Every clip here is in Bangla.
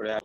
पढ़ा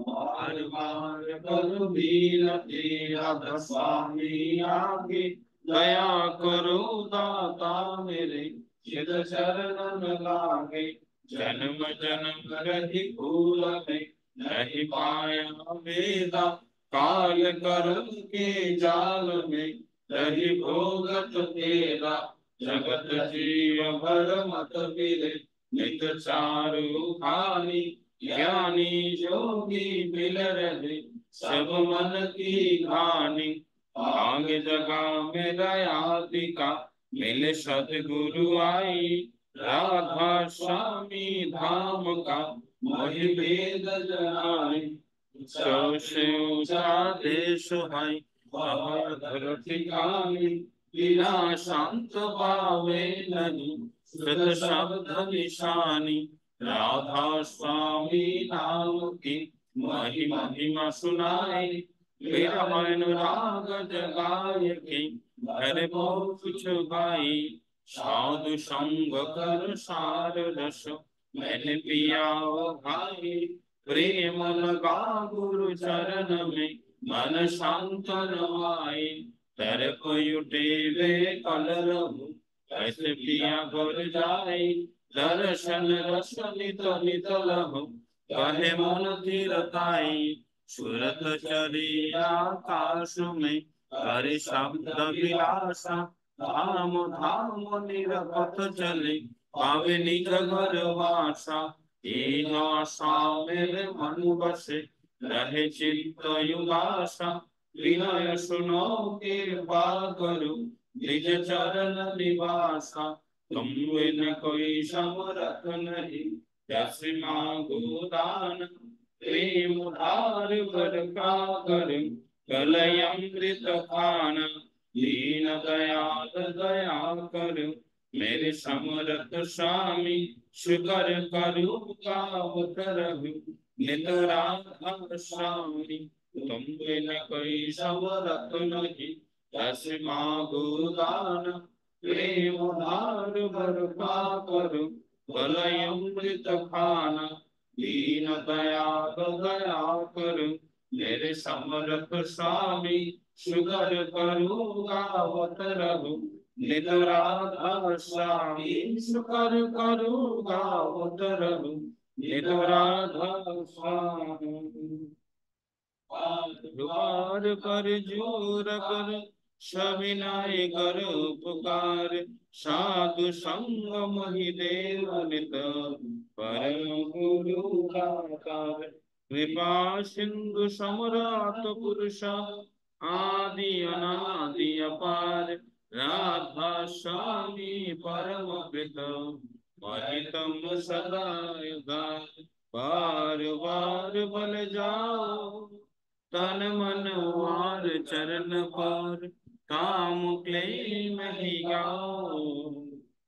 बार बार कर बीनती अब स्वामी आगे दया करो दाता मेरे चित चरणन लागे जन्म जन्म रही भूल में नहीं पाया वेदा काल कर्म के जाल में रही भोगत तेरा जगत जीव भर मत मिले नित चारु खानी ज्ञानी योगी मिल रहे सब मन की हानि भाग जगा में दयादिका मिले सतगुरु आई राधा स्वामी धाम का मोहि भेद जनाई सबसे ऊंचा देश है धर ठिकानी बिना शांत पावे नहीं सत शब्द निशानी राधा स्वामी नाम की महिमा सुनाए मेरा मन राग जगाए की घर कुछ गाई साधु संग कर सार रस मैंने पिया भाई प्रेम लगा गुरु चरण में मन शांत नवाई तरफ उठे वे कल रहू ऐसे पिया गुर जाए दर्शन रस नित नित लहु कहे मन धीरताई सुरत चरी आकाश में करे शब्द विलासा धाम धाम निरपथ चले पावे निज घर वासा तीन आशा मेरे मन बसे रहे चित्त युगासा विनय सुनो कृपा करो निज चरण निवासा तुम बिन कोई समरथ नहीं जैसे मांगो दान प्रेम उधार वर का कर कलय अमृत खाना दीन दयाल दया कर मेरे समरथ स्वामी शुकर करू गावत रहु नित राधा स्वामी तुम बिन कोई समरथ नहीं जैसे मांगो दान प्रेम उधार बरपा करो भलय अमृत खाना दीन दयाल दया करो मेरे समरथ स्वामी शुगर करो गावत रहो नित राधा स्वामी शुकर करो गावत रहो नित राधा स्वामी द्वार पर जोर कर सविनय कर उपकार साधु संग महि देव नित परम गुरु दातार कृपा सिंधु सम्राट पुरुष आदि अनादि अपार राधा स्वामी परम पित महितम सदा युगार बार बार बल जाओ तन मन वार चरण पर काम क्लेम ही गाओ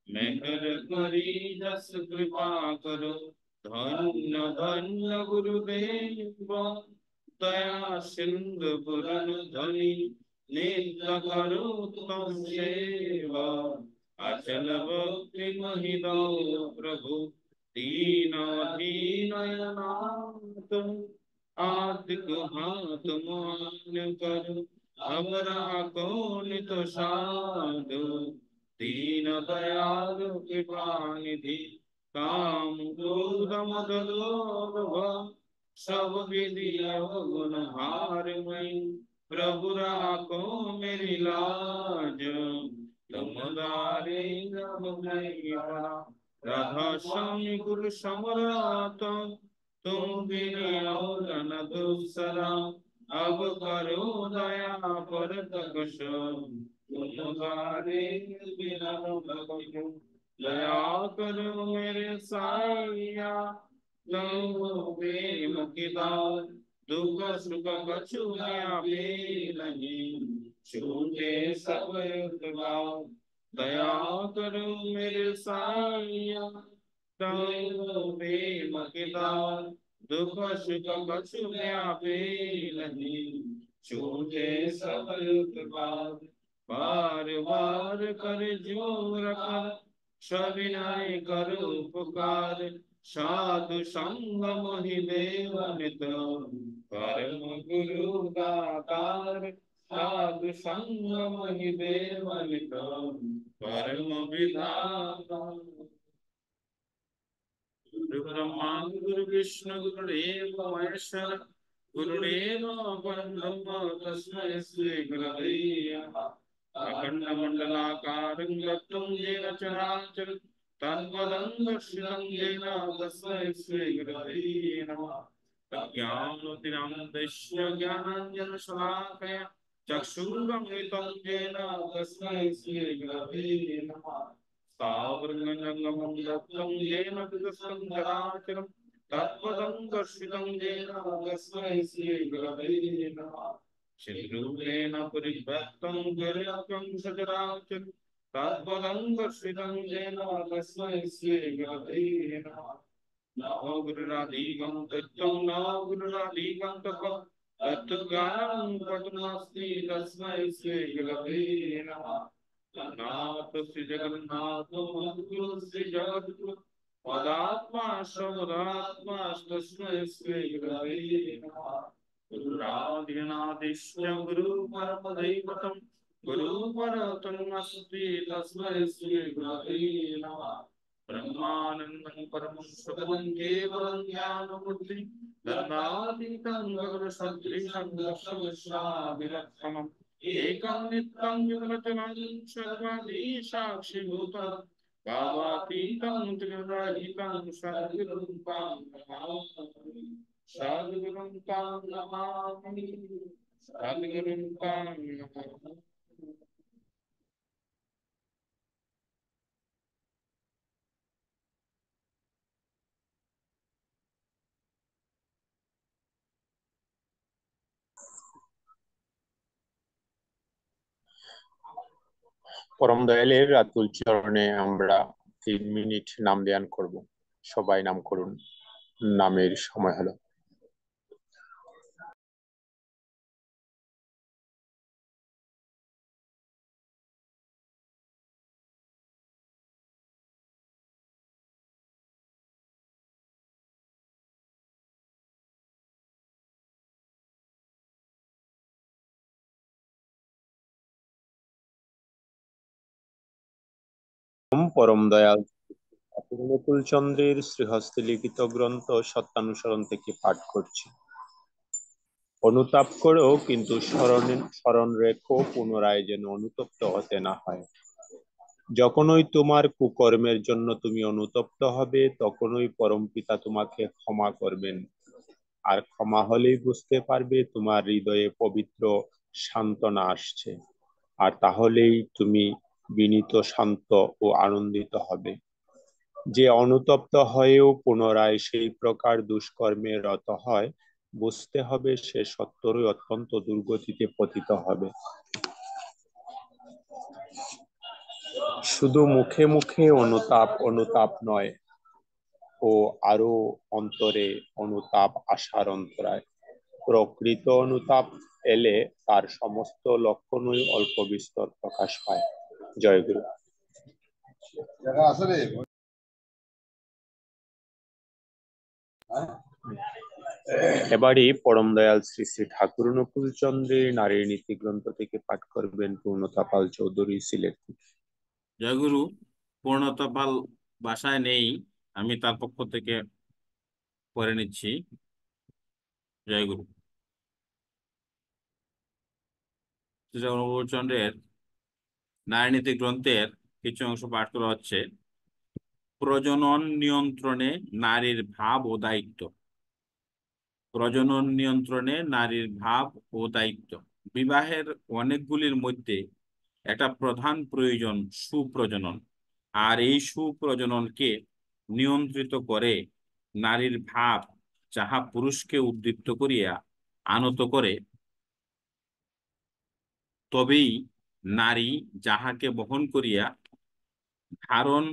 मेहर करी जस कृपा करो धन्य धन्य गुरुदेव दया सिंधु पुरन धनी नित्य करो तुम सेवा अचल भक्ति महिदा प्रभु दीन दीन अनाथ आदिक हाथ मान कर अमरा को नित साधु दीन दयाल कृपा निधि काम क्रोध मद लोभ सब विधि गुण हार मई प्रभु राखो मेरी लाज तुम दारे राधा स्वामी गुरु समरात तुम बिन और न दूसरा अब करो दया पर तकश तुम गारे बिना भगवान दया करो मेरे साईया तुम प्रेम की दार दुख सुख कछु पे नहीं छूटे सब गाओ दया करो मेरे साईया प्रेम साक्षीदार दुख सुख कछु व्यापे नहीं छूटे सकल कृपाल बार बार कर जोर कर सविनय कर उपकार साधु संग मोहि देव नित परम गुरु दातार साधु संग मोहि देव नित परम विधाता गुरु ब्रह्मा गुरु विष्णु गुरुदेव महेश्वर गुरुदेव परब्रह्म तस्मै श्री गुरवे नमः अखंड मंडलाकारं व्याप्तं येन चराचरं तत्पदं दर्शितं येन तस्मै श्री गुरवे नमः प्रज्ञानतिरानन्दस्य ज्ञानाञ्जनशलाकया चक्षुरुन्मिलितं येन तस्मै श्री गुरवे नमः स्थावरजङ्गमं दत्तं येन तदस्तं चराचरं तत्पदं दर्शितं येन तस्मै श्री गुरवे नमः चिद्रूपेण परिव्यक्तं गिरियकं सचराचरं तत्पदं दर्शितं येन तस्मै श्री गुरवे नमः नमो गुरुराधिकं तत्त्वं नमो गुरुराधिकं तत्त्वं तत्त्वज्ञानं पठनास्ति तस्मै श्री गुरवे नमः नाथ श्री जगन्नाथ गुरु श्री जगद्गुरु पदात्मा सर्वदात्मा तस्मै श्री गुरवे नमः गुरुराधिनादिश्य गुरु परमदैवतं गुरु परतन्मस्ति तस्मै श्री गुरवे नमः ब्रह्मानन्दं परमं सुखदं केवलं ज्ञानमूर्तिं दन्दातीतं गगनसदृशं दशविश्वाविलक्षणम् एकं नित्यं विमलचलं सर्वादि साक्षिभूतं भावातीतं त्रिगुणातीतं सद्गुरुं तां नमामि सद्गुरुं तां नमामि सद्गुरुं तां नमामि পরম দয়ালের রাতুল চরণে আমরা 3 মিনিট নাম ধ্যান করব। সবাই নাম করুন। নামের সময় হলো। পরম দয়াল নকুল চন্দ্রের শ্রীহস্তে লিখিত গ্রন্থ সত্যানুসরণ থেকে পাঠ করছি। অনুতাপ করো, কিন্তু স্মরণ রেখো পুনরায় যেন অনুতপ্ত হতে না হয়। যখনই তোমার কুকর্মের জন্য তুমি অনুতপ্ত হবে, তখনই পরমপিতা তোমাকে ক্ষমা করবেন। আর ক্ষমা হলেই বুঝতে পারবে তোমার হৃদয়ে পবিত্র সান্ত্বনা আসছে, আর তাহলেই তুমি বিনীত, শান্ত ও আনন্দিত হবে। যে অনুতপ্ত হয়েও পুনরায় সেই প্রকার দুষ্কর্মে রত হয়, বুঝতে হবে সে সত্তরই অত্যন্ত দুর্গতিতে পতিত হবে। শুধু মুখে মুখে অনুতাপ অনুতাপ নয়, ও আরো অন্তরে অনুতাপ আসার অন্তরায়। প্রকৃত অনুতাপ এলে তার সমস্ত লক্ষণই অল্প বিস্তর প্রকাশ পায়। জয় গুরু। এবারই পরম দয়াল শ্রী শ্রী ঠাকুর নকুল চন্দ্রের নারীর নীতি গ্রন্থ থেকে পাঠ করবেন পূর্ণতা পাল চৌধুরী, সিলেট থেকে। জয় গুরু। পূর্ণতা পাল বাসায় নেই, আমি তার পক্ষ থেকে পড়ে নিচ্ছি। জয় গুরু। শ্রী নকুল চন্দ্রের নারীনীতি গ্রন্থের কিছু অংশ পাঠ করা হচ্ছে। প্রজনন নিয়ন্ত্রণে নারীর ভাব ও দায়িত্ব। প্রজনন নিয়ন্ত্রণে নারীর ভাব ও দায়িত্ব। বিবাহের অনেকগুলির মধ্যে একটা প্রধান প্রয়োজন সুপ্রজনন, আর এই সুপ্রজননকে নিয়ন্ত্রিত করে নারীর ভাব, যাহা পুরুষকে উদ্দীপ্ত করিয়া আনত করে, তবেই নারী যাহাকে বহন করিয়া ধারণ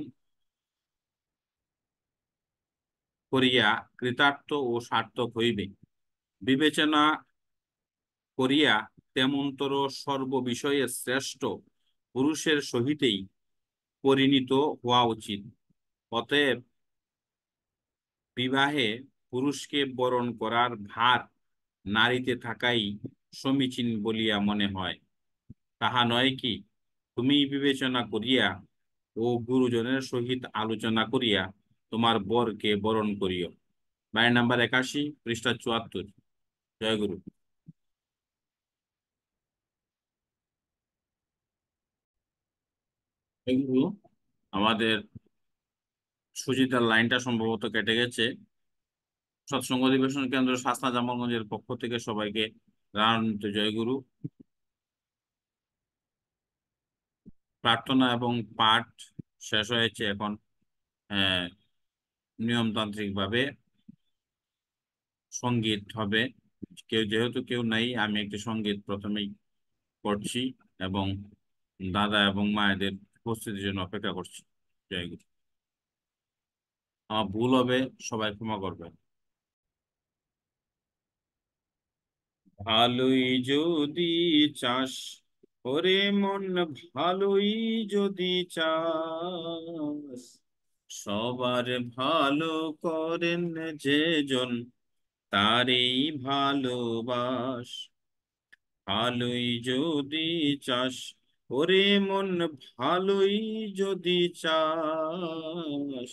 করিয়া কৃতার্থ ও সার্থক হইবে। বিবেচনা করিয়া তেমনতর সর্ববিষয়ে শ্রেষ্ঠ পুরুষের সহিতেই পরিণীত হওয়া উচিত। অতএব বিবাহে পুরুষকে বরণ করার ভার নারীতে থাকাই সমীচীন বলিয়া মনে হয়, তাহা নয় কি? তুমি বিবেচনা করিয়া ও গুরুজনের সহিত আলোচনা করিয়া তোমার বরকে বরণ করিও। বাড়ি নাম্বার 81, পৃষ্ঠা 74। জয় গুরু। জয় গুরু। আমাদের সুজিতার লাইনটা সম্ভবত কেটে গেছে। সৎসঙ্গ অধিবেশন কেন্দ্র শাসনা জামালগঞ্জের পক্ষ থেকে সবাইকে রানান্বিত জয় গুরু। প্রার্থনা এবং পাঠ শেষ হয়েছে। এখন নিয়মতান্ত্রিক ভাবে সঙ্গীত হবে। যেহেতু কেউ নাই, আমি একটি সঙ্গীত প্রথমেই করছি এবং দাদা এবং মায়েদের উপস্থিতির জন্য অপেক্ষা করছি। জয় গুরু। আমার ভুল হবে, সবাই ক্ষমা করবেন। ভালোই যদি চাস ওরে মন, ভালোই যদি চাস, সবার ভালো করেন যে জন, তারই ভালোবাস। ভালোই যদি চাস ওরে মন, ভালোই যদি চাস,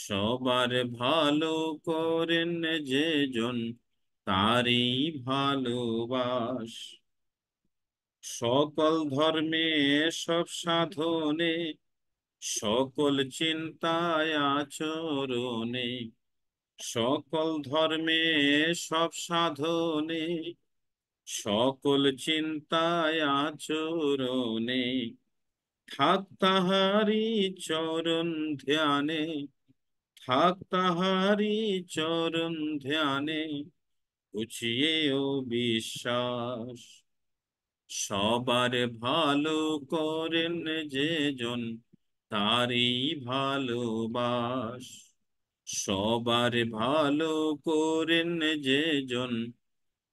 সবার ভালো করেন যে জন, তারই ভালোবাস। সকল ধর্মে সব সাধনে, সকল চিন্তায় আচরণে, সকল ধর্মে সব সাধনে, সকল চিন্তায় আচরণে, থাক তাহারি চরণ ধ্যানে, থাক তাহারি চরণ ধ্যানে, বুঝিয়ে ও বিশ্বাস। সবার ভালো করেন যে জন, তারই ভালোবাস। সবার ভালো করেন যে জন,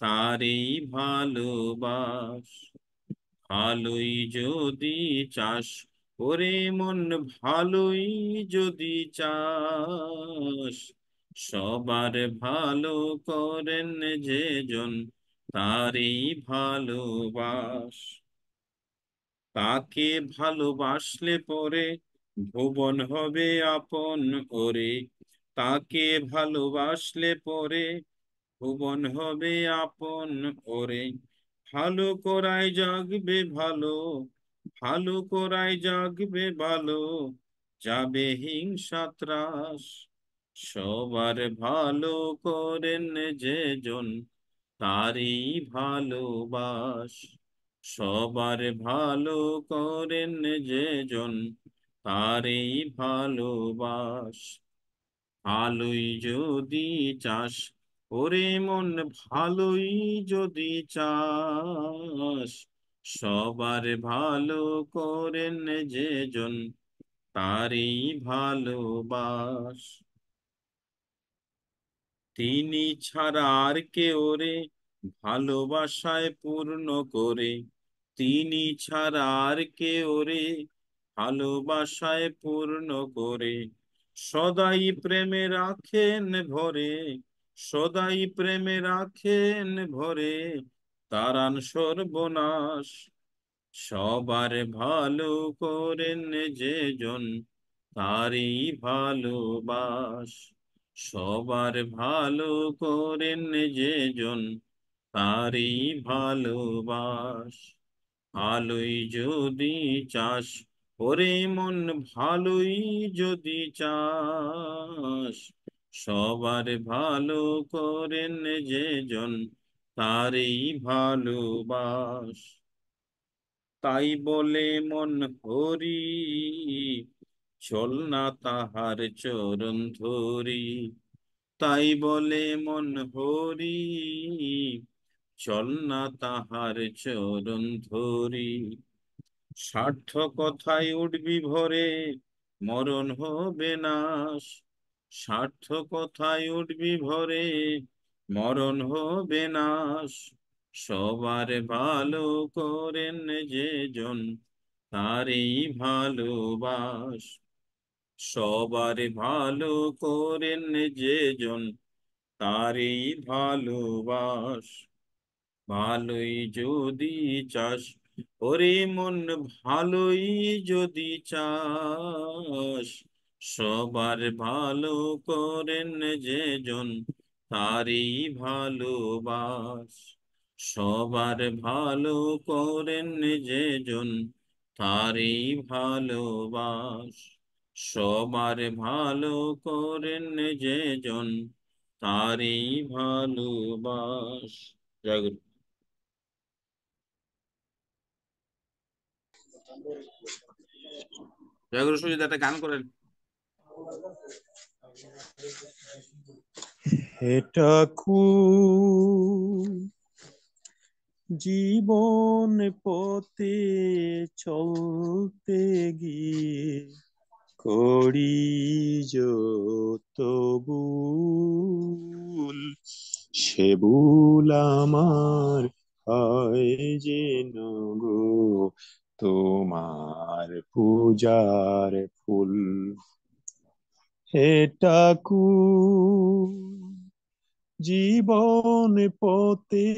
তারই ভালোবাস। ভালোই যদি চাস ওরে মন, ভালোই যদি চাস, সবার ভালো করেন যে জন, তারই ভালোবাস। তাকে ভালোবাসলে পরে ভুবন হবে আপন ওরে। তাকে ভালোবাসলে পরে ভুবন হবে আপন ওরে। ভালো করাই জাগবে ভালো, ভালো করাই জাগবে ভালো, যাবে হিংসা ত্রাস। সবার ভালো করেন যে জন, তারই ভালোবাস। সবার ভালো করেন যে জন, তারই ভালোবাস। ভালোই যদি চাস ওরে মন, ভালোই যদি চাস, সবার ভালো করেন যে জন, তারই ভালোবাস। তিনি ছাড়া আর কে ওরে ভালোবাসায় পূর্ণ করে, তিনি ছাড়া আর কে ওরে ভালোবাসায় পূর্ণ করে, সদাই প্রেমে রাখেন ভরে, সদাই প্রেমে রাখেন ভরে, তারান সর্বনাশ। সবার ভালো করেন যে জন, তারই ভালোবাস। সবার ভালো করেন যে জন, তারই ভালোবাস। ভালোই যদি চাস ওরে মন, ভালোই যদি চাস, সবার ভালো করেন যে জন, তারই ভালোবাস। তাই বলে মন হরি, চল না তাহার চরণ ধরি। তাই বলে মন হরি, চল না তাহার চরণ ধরি। স্বার্থ কথায় উঠবি ভরে, মরণ হবে নাশ। সার্থকতায় উঠবি ভরে, মরণ হবে নাশ। সবার ভালো করেন যে জন, তারই ভালোবাস। সবার ভালো করেন যে জন, তারই ভালোবাস। ভালোই যদি চাস, ওরে মন, ভালোই যদি চাস, সবার ভালো করেন যে জন, তারই ভালোবাস। সবার ভালো করেন যে জন, তারই ভালোবাস। সবার ভালো করেন যে জন, তারই ভালোবাস। জয় গুরু। জয়গুরু, সুজিত একটা গান করেন। হে ঠাকুর, জীবন পথে চলতে গিয়ে করি যত ভুল, সে ভুল আমার হয় যেন গো তোমার পূজার ফুল। হে ঠাকুর, জীবন পথে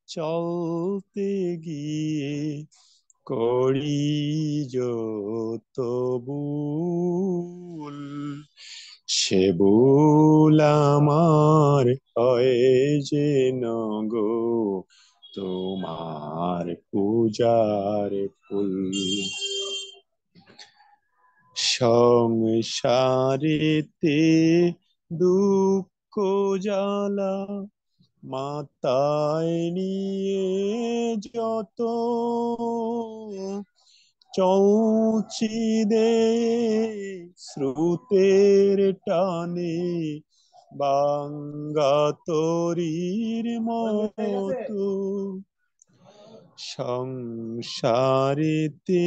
চলতে গিয়ে করি যত ভুল, সে ভুল আমার হয় যেন গো তোমার পূজার ফুল। সংসারেতে দুঃখ জ্বালা মাথায় নিয়ে যত চলছি দে স্রোতের টানে বাঙ্গা তরীর মতো, সংসারেতে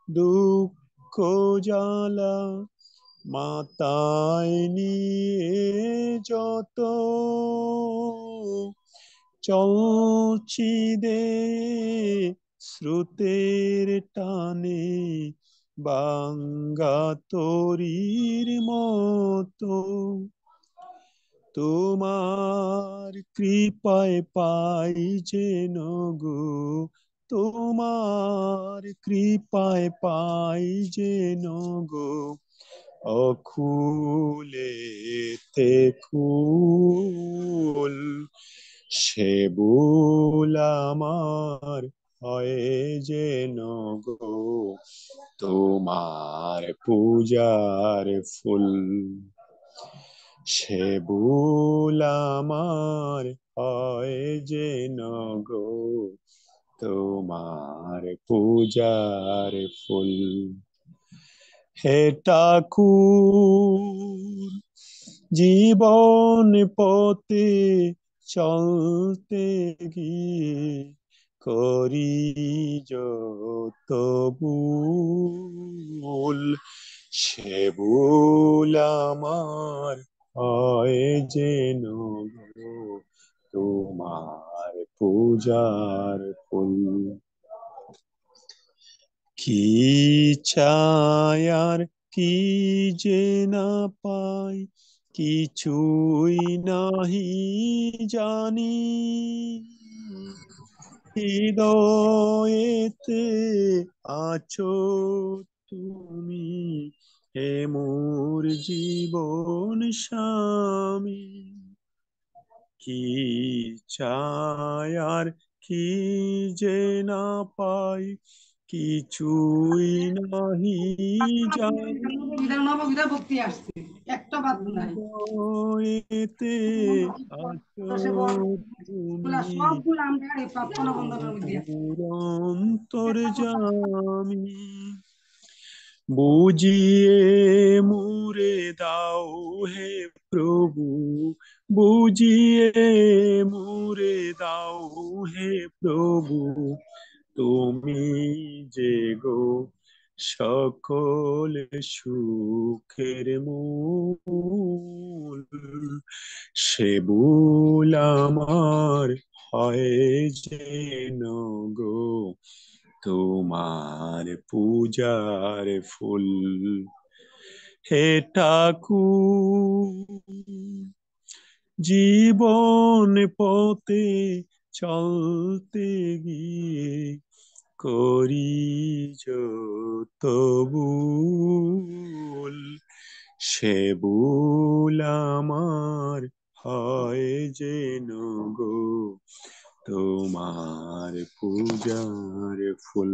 দুঃখ জ্বালা মাথায় নিয়ে যত চলছি দে স্রোতের টানে বাঙ্গা তরীর মতো, তোমার কৃপায় পাই যেন গো, তোমার কৃপায় পাই যেন গো অকুলেতে কুল, সে ভুল আমার হয় যেন গো তোমার পূজার ফুল। সে ভুল আমার হয় যেন গো তোমার পূজার ফুল। হে ঠাকুর, জীবন পথে চলতে গিয়ে করি যত ভুল, সে ভুল আমার হয় যেন গো তোমার পূজার ফুল। কি চাই আর কি যে না পাই, কিছুই নাহি জানি, হৃদয়েতে আছো তুমি, হে মোর জীবন স্বামী। কি চাই আর কি যে না পাই, কিছুই নাহি জানি, হৃদয়েতে আছো তুমি, মোর অন্তর্যামী। বুঝিয়ে মুরে দাও হে প্রভু, বুঝিয়ে মুরে দাও হে প্রভু, তুমি যে গো সকল সুখের মূল। সেবুল আমার হয় যেন গো তোমার পূজার ফুল। হে ঠাকুর, জীবন পথে চলতে গিয়ে করি যত ভুল, সে ভুল আমার হয় যেন গো তোমার পূজার ফুল।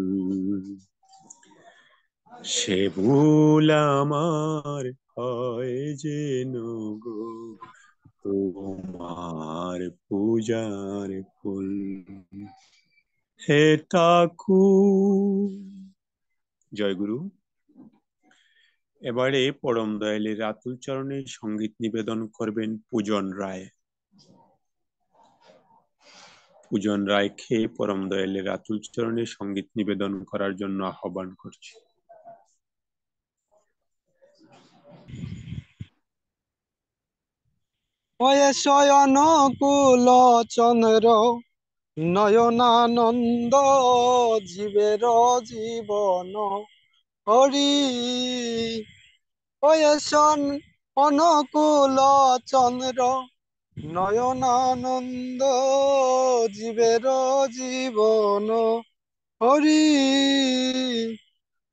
সে ভুল আমার হয় যেন গো তোমার পূজার ফুল। হে ঠাকুর, জয় গুরু। এবারে পরম দয়ালের রাতুল চরণে সঙ্গীত নিবেদন করবেন পূজন রায়। পূজন রায়কে পরম দয়ালের রাতুল চরণে সঙ্গীত নিবেদন করার জন্য আহ্বান করছি। হয়ে শয়ন কুল চন্দ্র নয়নানন্দ জীবের জীবন হরি। হয়ে শন অনুকূল চন্দ্র নয়নানন্দ জীবের জীবন হরি।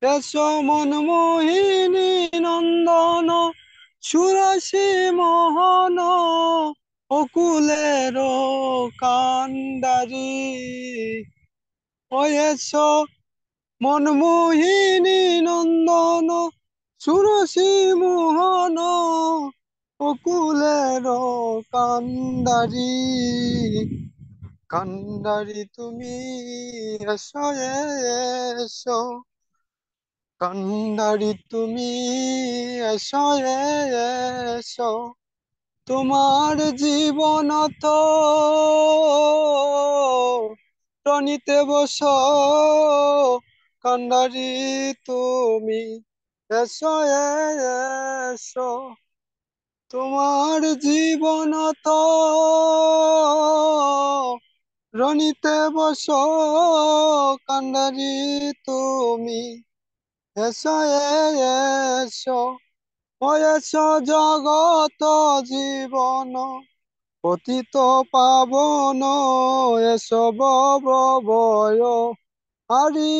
এস মন মোহিনী নন্দন সুরসী মোহন অকুলের কান্ডারি। হয়েছ মনমোহিনী নন্দন সুরসী মোহন অকুলের কান্ডারি। কান্ডারি তুমি এসো এসো, কান্ডারি তুমি এসো এসো, তোমার জীবন তো রনিতে বসো। কান্ডারি তুমি এসো এসো, তোমার জীবন তো রনিতে বসো। কান্ডারি তুমি এসো এসো, হয়েছ জগত জীবন পতিত পাবন এসব ভয় হারি।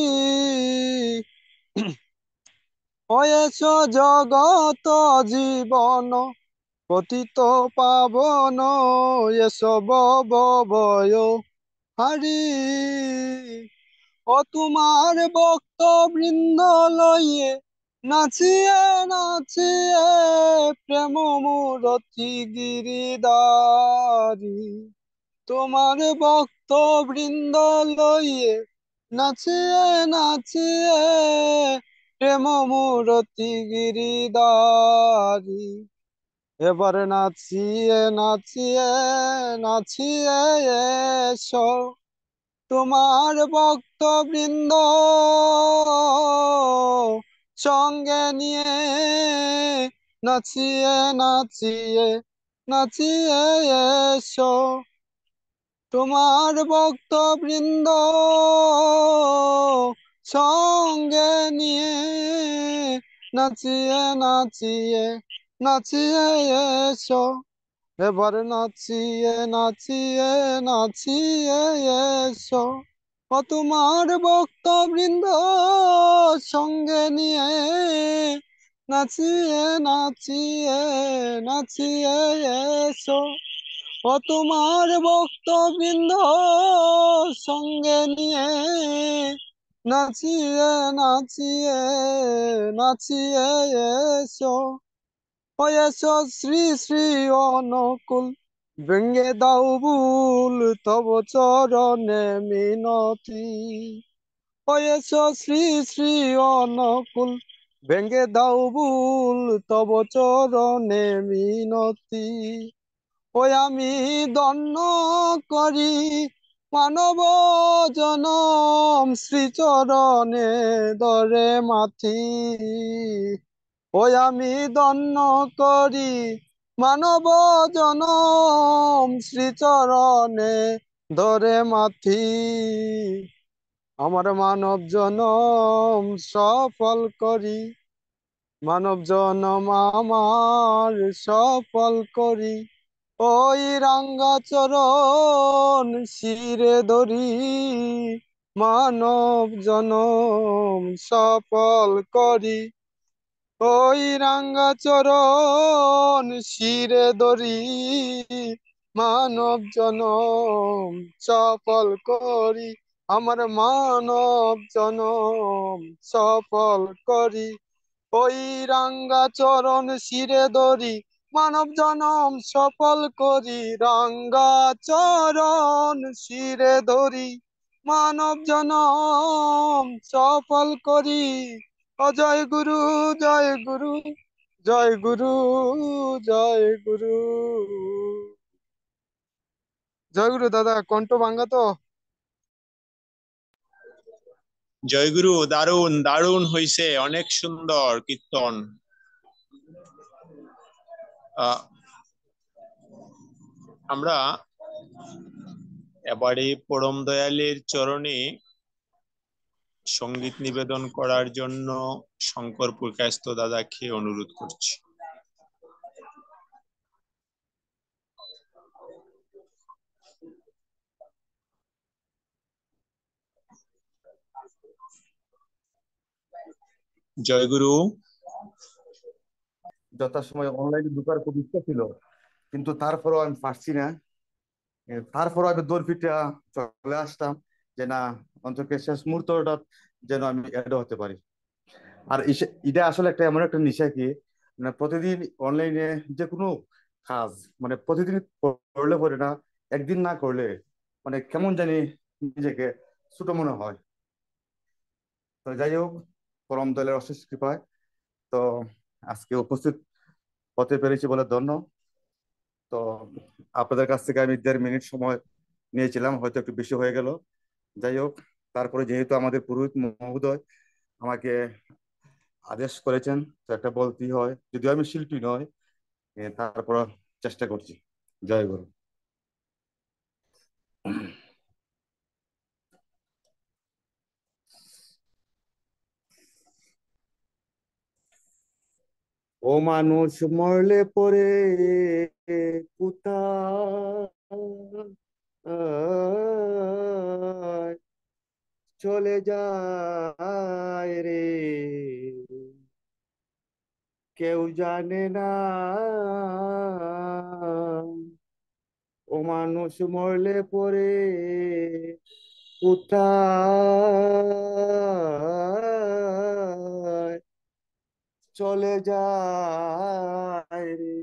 হয়েছ জগত জীবন পতিত পাবন এসব ভয় হারি। ও তোমার ভক্ত বৃন্দ লইয়ে নাচিয়ে নাচিয়ে প্রেম মূরতি গিরিধারি। তোমার ভক্ত বৃন্দ লইয়ে নাচিয়ে নাচিয়ে প্রেম মূরতি গিরিধারি। এবার নাচিয়ে নাচিয়ে নাচিয়ে এসো, তোমার ভক্ত বৃন্দ সঙ্গে নিয়ে নাচিয়ে নাচিয়ে নাচিয়ে এসো। তোমার ভক্ত বৃন্দ সঙ্গে নিয়ে নাচিয়ে নাচিয়ে নাচিয়ে এসো। এবার নাচিয়ে নাচিয়ে নাচিয়ে এসো, ও তোমার ভক্ত বৃন্দ সঙ্গে নিয়ে নাচিয়ে নাচিয়ে নাচিয়ে এসো। ও তোমার ভক্ত বৃন্দ সঙ্গে নিয়ে নাচিয়ে নাচিয়ে নাচিয়ে এসো। হয়েছ শ্রী শ্রী অনুকূল ভেঙ্গে দাও ভুল তব চরণে মিনতি। হয়েছ শ্রী শ্রী অনুকূল ভেঙ্গে দাও ভুল তব চরণে মিনতি। ওই আমি দন্ন করি মানব জনম শ্রীচরণে ধরে মাথি, ওই আমি ধন্য করি মানব জনম শ্রীচরণে ধরে মাথি। আমার মানব জনম সফল করি, মানব জনম আমার সফল করি, ওই রাঙ্গাচরণ শিরে ধরি, মানব জনম সফল করি, ওই রাঙ্গাচরণ শিরে ধরি, মানব জনম সফল করি, আমার মানব জনম সফল করি, ওই রাঙ্গাচরণ শিরে ধরি, মানব জনম সফল করি, রাঙ্গাচরণ শিরে ধরি, মানব জনম সফল করি। ও জয় গুরু, জয় গুরু, জয় গুরু, জয় গুরু। জয় গুরু দাদা, কণ্ঠ ভাঙ্গা তো? জয়গুরু, দারুণ দারুণ হইছে, অনেক সুন্দর কীর্তন। আমরা এবারে পরম দয়ালের চরণে সঙ্গীত নিবেদন করার জন্য শঙ্করপুর কায়স্থ দাদাকে অনুরোধ করছি। জয়গুরু। যথাসময় অনলাইনে ঢোকার খুব ইচ্ছা ছিল, কিন্তু তারপরেও আমি পারছি না। তারপরও আমি দৌড় পিটা চলে আসতাম যে না, অন্তত শেষ মুহূর্তটা যেন আমি অ্যাড হতে পারি। আর এটা আসলে একটা এমন একটা নেশা কি, মানে প্রতিদিন অনলাইনে যে কোনো কাজ, মানে প্রতিদিন করলে পরে না, একদিন না করলে মানে কেমন জানি নিজেকে ছোট মনে হয়। তো যাই হোক, পরম দলের অশেষ কৃপায় তো আজকে উপস্থিত হতে পেরেছি বলে ধন্য। তো আপনাদের কাছ থেকে আমি 1.5 মিনিট সময় নিয়েছিলাম, হয়তো একটু বেশি হয়ে গেল। যাই হোক, তারপরে যেহেতু আমাদের পুরোহিত মহোদয় আমাকে আদেশ করেছেন, তো একটা বলতেই হয়, যদিও আমি শিল্পী নয়, তারপর চেষ্টা করছি। জয় গুরু। ও মানুষ মরলে পরে কোথায় চলে যায় রে, কেউ জানে না। ও মানুষ মরলে পরে কোথায় চলে যায় রে,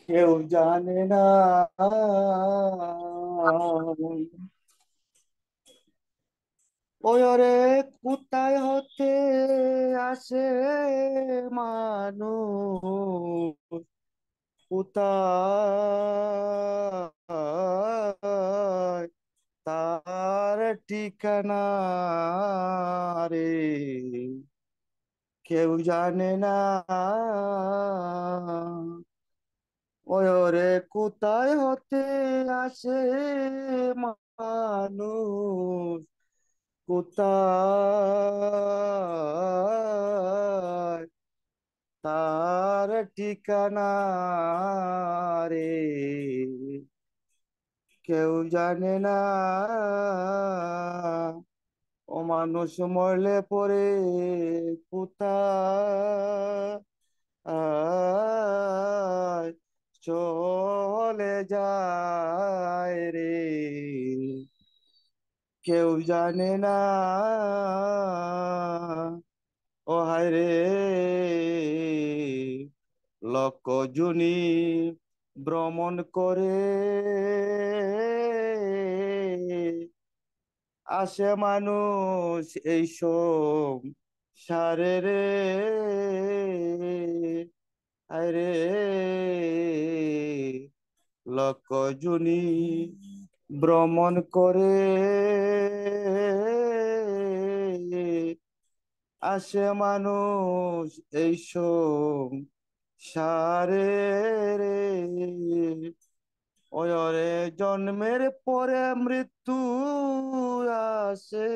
কেউ জানে না। ওরে কোথায় হতে আসে মানুষ, কোথায় তার ঠিকানা রে, কেউ জানে না। ওরে কোথায় হতে আসে মানুষ, কোথায় তার ঠিকানা রে, কেউ জানে না। ও মানুষ মরলে পরে কোথায় চলে যায় রে, কেউ জানে না। ও হায় রে, লক্ষ জুনি ভ্রমণ করে আসে মানুষ এইসব সারে রে, আয় রে, লক্ষ জুনি ভ্রমণ করে আসে মানুষ এই সংসারে রে। ওরে জন্মের পরে মৃত্যু আসে,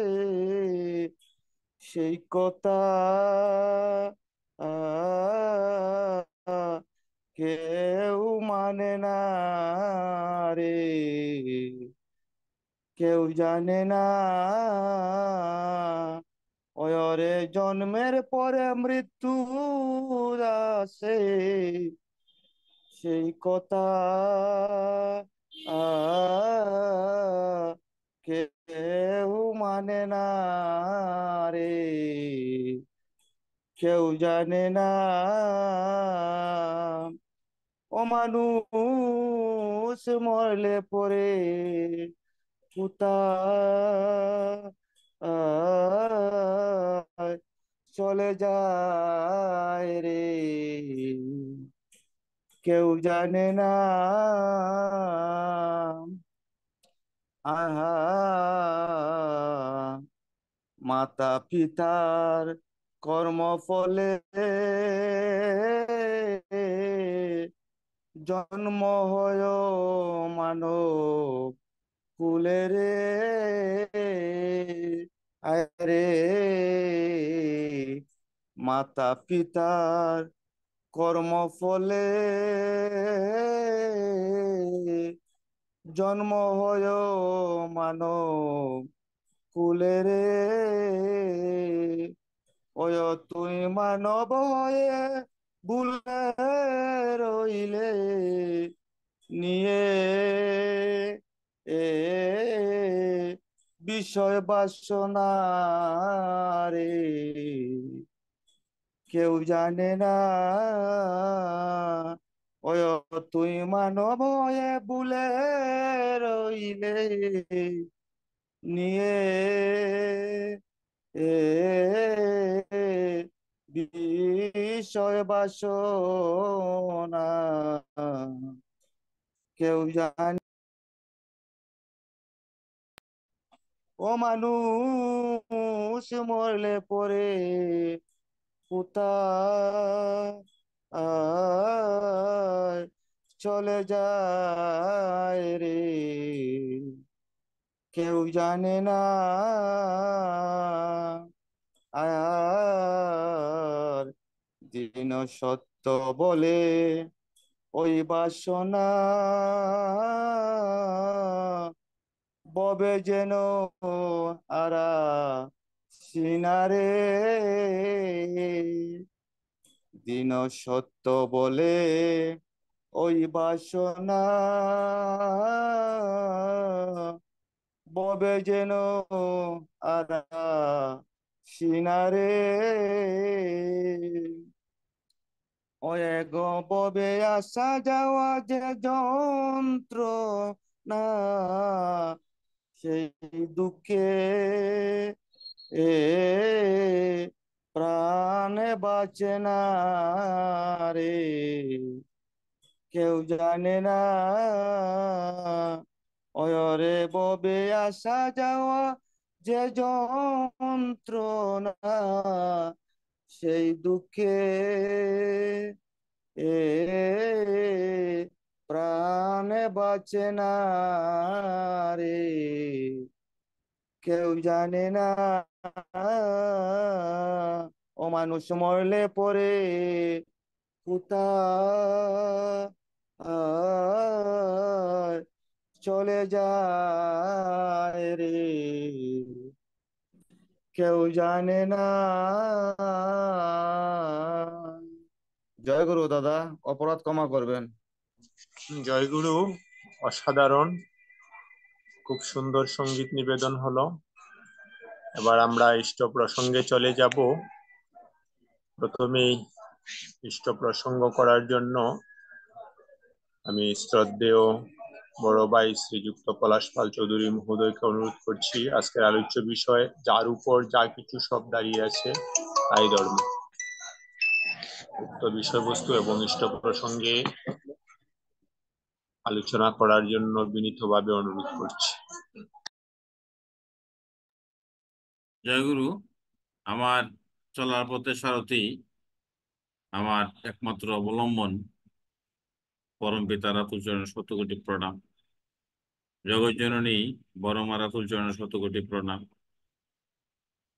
সেই কথা কেউ মানে না রে, কেউ জানে না। ওরে জন্মের পরে মৃত্যু আসে, সেই কথা কেউ মানে না রে, কেউ জানে না। ও মানুষ মরলে পরে কোথায় চলে যায় রে, কেউ জানে না। আহা, মাতা পিতার কর্মফলে জন্ম হয় মানব কুলে রে। আরে মাতা পিতার কর্মফলে জন্ম হয় মানব কুলে রে। ওই তুই মানব হয়ে ভুলে রইলে নিয়ে বিষয় বাসনা রে, কেউ জানে না। ওই তুই মানব হয়ে ভুলে রইলে নিয়ে বিষয় বাসনা, কেউ জানে। ও মানুষ মরলে পরে কোথায় চলে যায় রে, কেউ জানে না। আর দিন সত্য বলে ওই বাসনা ববে যেন আরা সিনারে। দিন সত্য বলে ওই বাসনা ববে যেন আরা সিনারে। ওই গো ববে আসা যাওয়া যে যন্ত্রণা, সেই দুঃখে প্রাণে বাঁচে না রে, কেউ জানে না। ওরে ববে আসা যাওয়া যে যন্ত্রণা, সেই দুঃখে প্রাণে বাঁচে না রে, কেউ জানে না। ও মানুষ মরলে পরে কোথায় চলে যায় রে, কেউ জানে না। জয় গুরু দাদা, অপরাধ ক্ষমা করবেন। জয়গুরু, অসাধারণ, খুব সুন্দর সঙ্গীত নিবেদন হলো। এবার আমরা ইষ্ট প্রসঙ্গে চলে যাব। প্রথমেই ইষ্ট প্রসঙ্গ করার জন্য আমি শ্রদ্ধেয় বড় ভাই শ্রীযুক্ত পলাশ পাল চৌধুরী মহোদয়কে অনুরোধ করছি, আজকের আলোচ্য বিষয় যার উপর যা কিছু সব দাঁড়িয়ে আছে তাই ধর্ম, উক্ত বিষয়বস্তু এবং ইষ্ট প্রসঙ্গে আলোচনা করার জন্য বিনীতভাবে অনুরোধ করছি। জয়গুরু, আমার চলার পথে সারথি, আমার একমাত্র অবলম্বন পরম পিতা রাতুল চরণের শত কোটি প্রণাম। জগৎ জননী বড় মা রাতুল চরণের শত কোটি প্রণাম।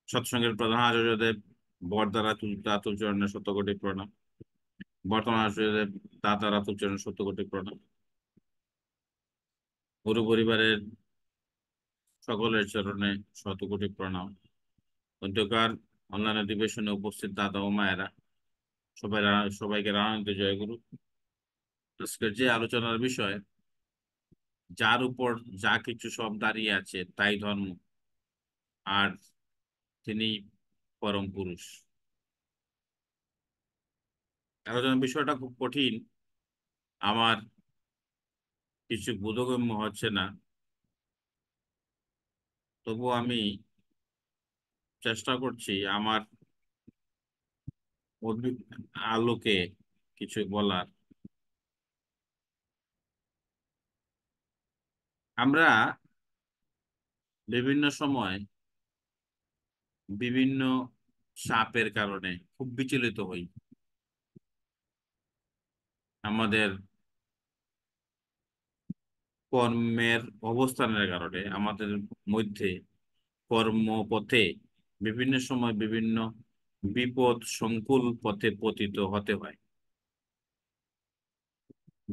সৎসঙ্গের প্রধান আচার্যদেব বরদা রাতুল চরণের শত কোটি প্রণাম। বর্তমান আচার্যদেব দাদা রাতুল চরণের শত কোটি প্রণাম। গুরু পরিবারের সকলের চরণে শত কোটি প্রণাম। অধ্যকার অনলাইন অধিবেশনে উপস্থিত দাদা ও মায়েরা, সবাইকে রানান্বিত জয়গুরু। আজকের যে আলোচনার বিষয়, যার উপর যা কিছু সব দাঁড়িয়ে আছে তাই ধর্ম, আর তিনি পরম পুরুষ। আলোচনার বিষয়টা খুব কঠিন, আমার কিছু বোধগম্য হচ্ছে না, তবু আমি চেষ্টা করছি আমার আলোকে কিছু বলার। আমরা বিভিন্ন সময় বিভিন্ন চাপের কারণে খুব বিচলিত হই। আমাদের কর্মের অবস্থানের কারণে আমাদের মধ্যে কর্মপথে বিভিন্ন সময় বিভিন্ন বিপদ সংকুল পথে পতিত হতে হয়।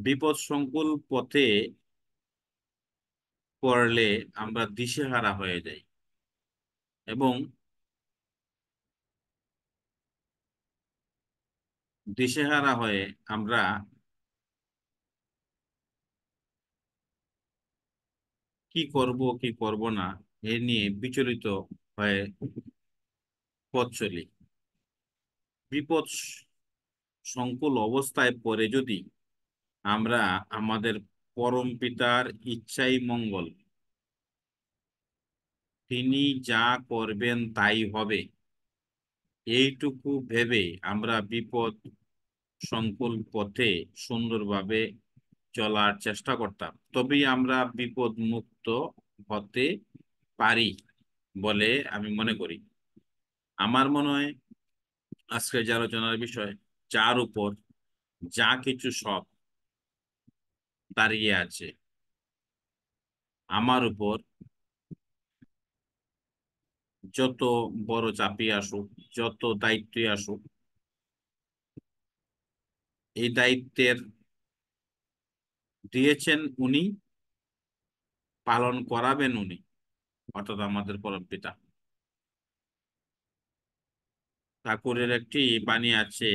বিপদ সংকুল পথে পড়লে আমরা দিশেহারা হয়ে যাই এবং দিশেহারা হয়ে আমরা কি করব কি করব না এ নিয়ে বিচলিত হয়ে পথ চলি। বিপদ সংকুল অবস্থায় পড়ে যদি আমরা আমাদের পরম পিতার ইচ্ছাই মঙ্গল, তিনি যা করবেন তাই হবে, এইটুকু ভেবে আমরা বিপদ সংকুল পথে সুন্দরভাবে চলার চেষ্টা করতাম, তবেই আমরা বিপদ মুক্ত হতে পারি বলে আমি মনে করি। আমার মনে হয় আজকের যে আলোচনার বিষয়, যার উপর যা কিছু সব দাঁড়িয়ে আছে, আমার উপর যত বড় চাপই আসুক, যত দায়িত্বই আসুক, এই দায়িত্বের দিয়েছেন উনি, পালন করাবেন উনি, অর্থাৎ আমাদের পরম পিতা। ঠাকুরের একটি বাণী আছে,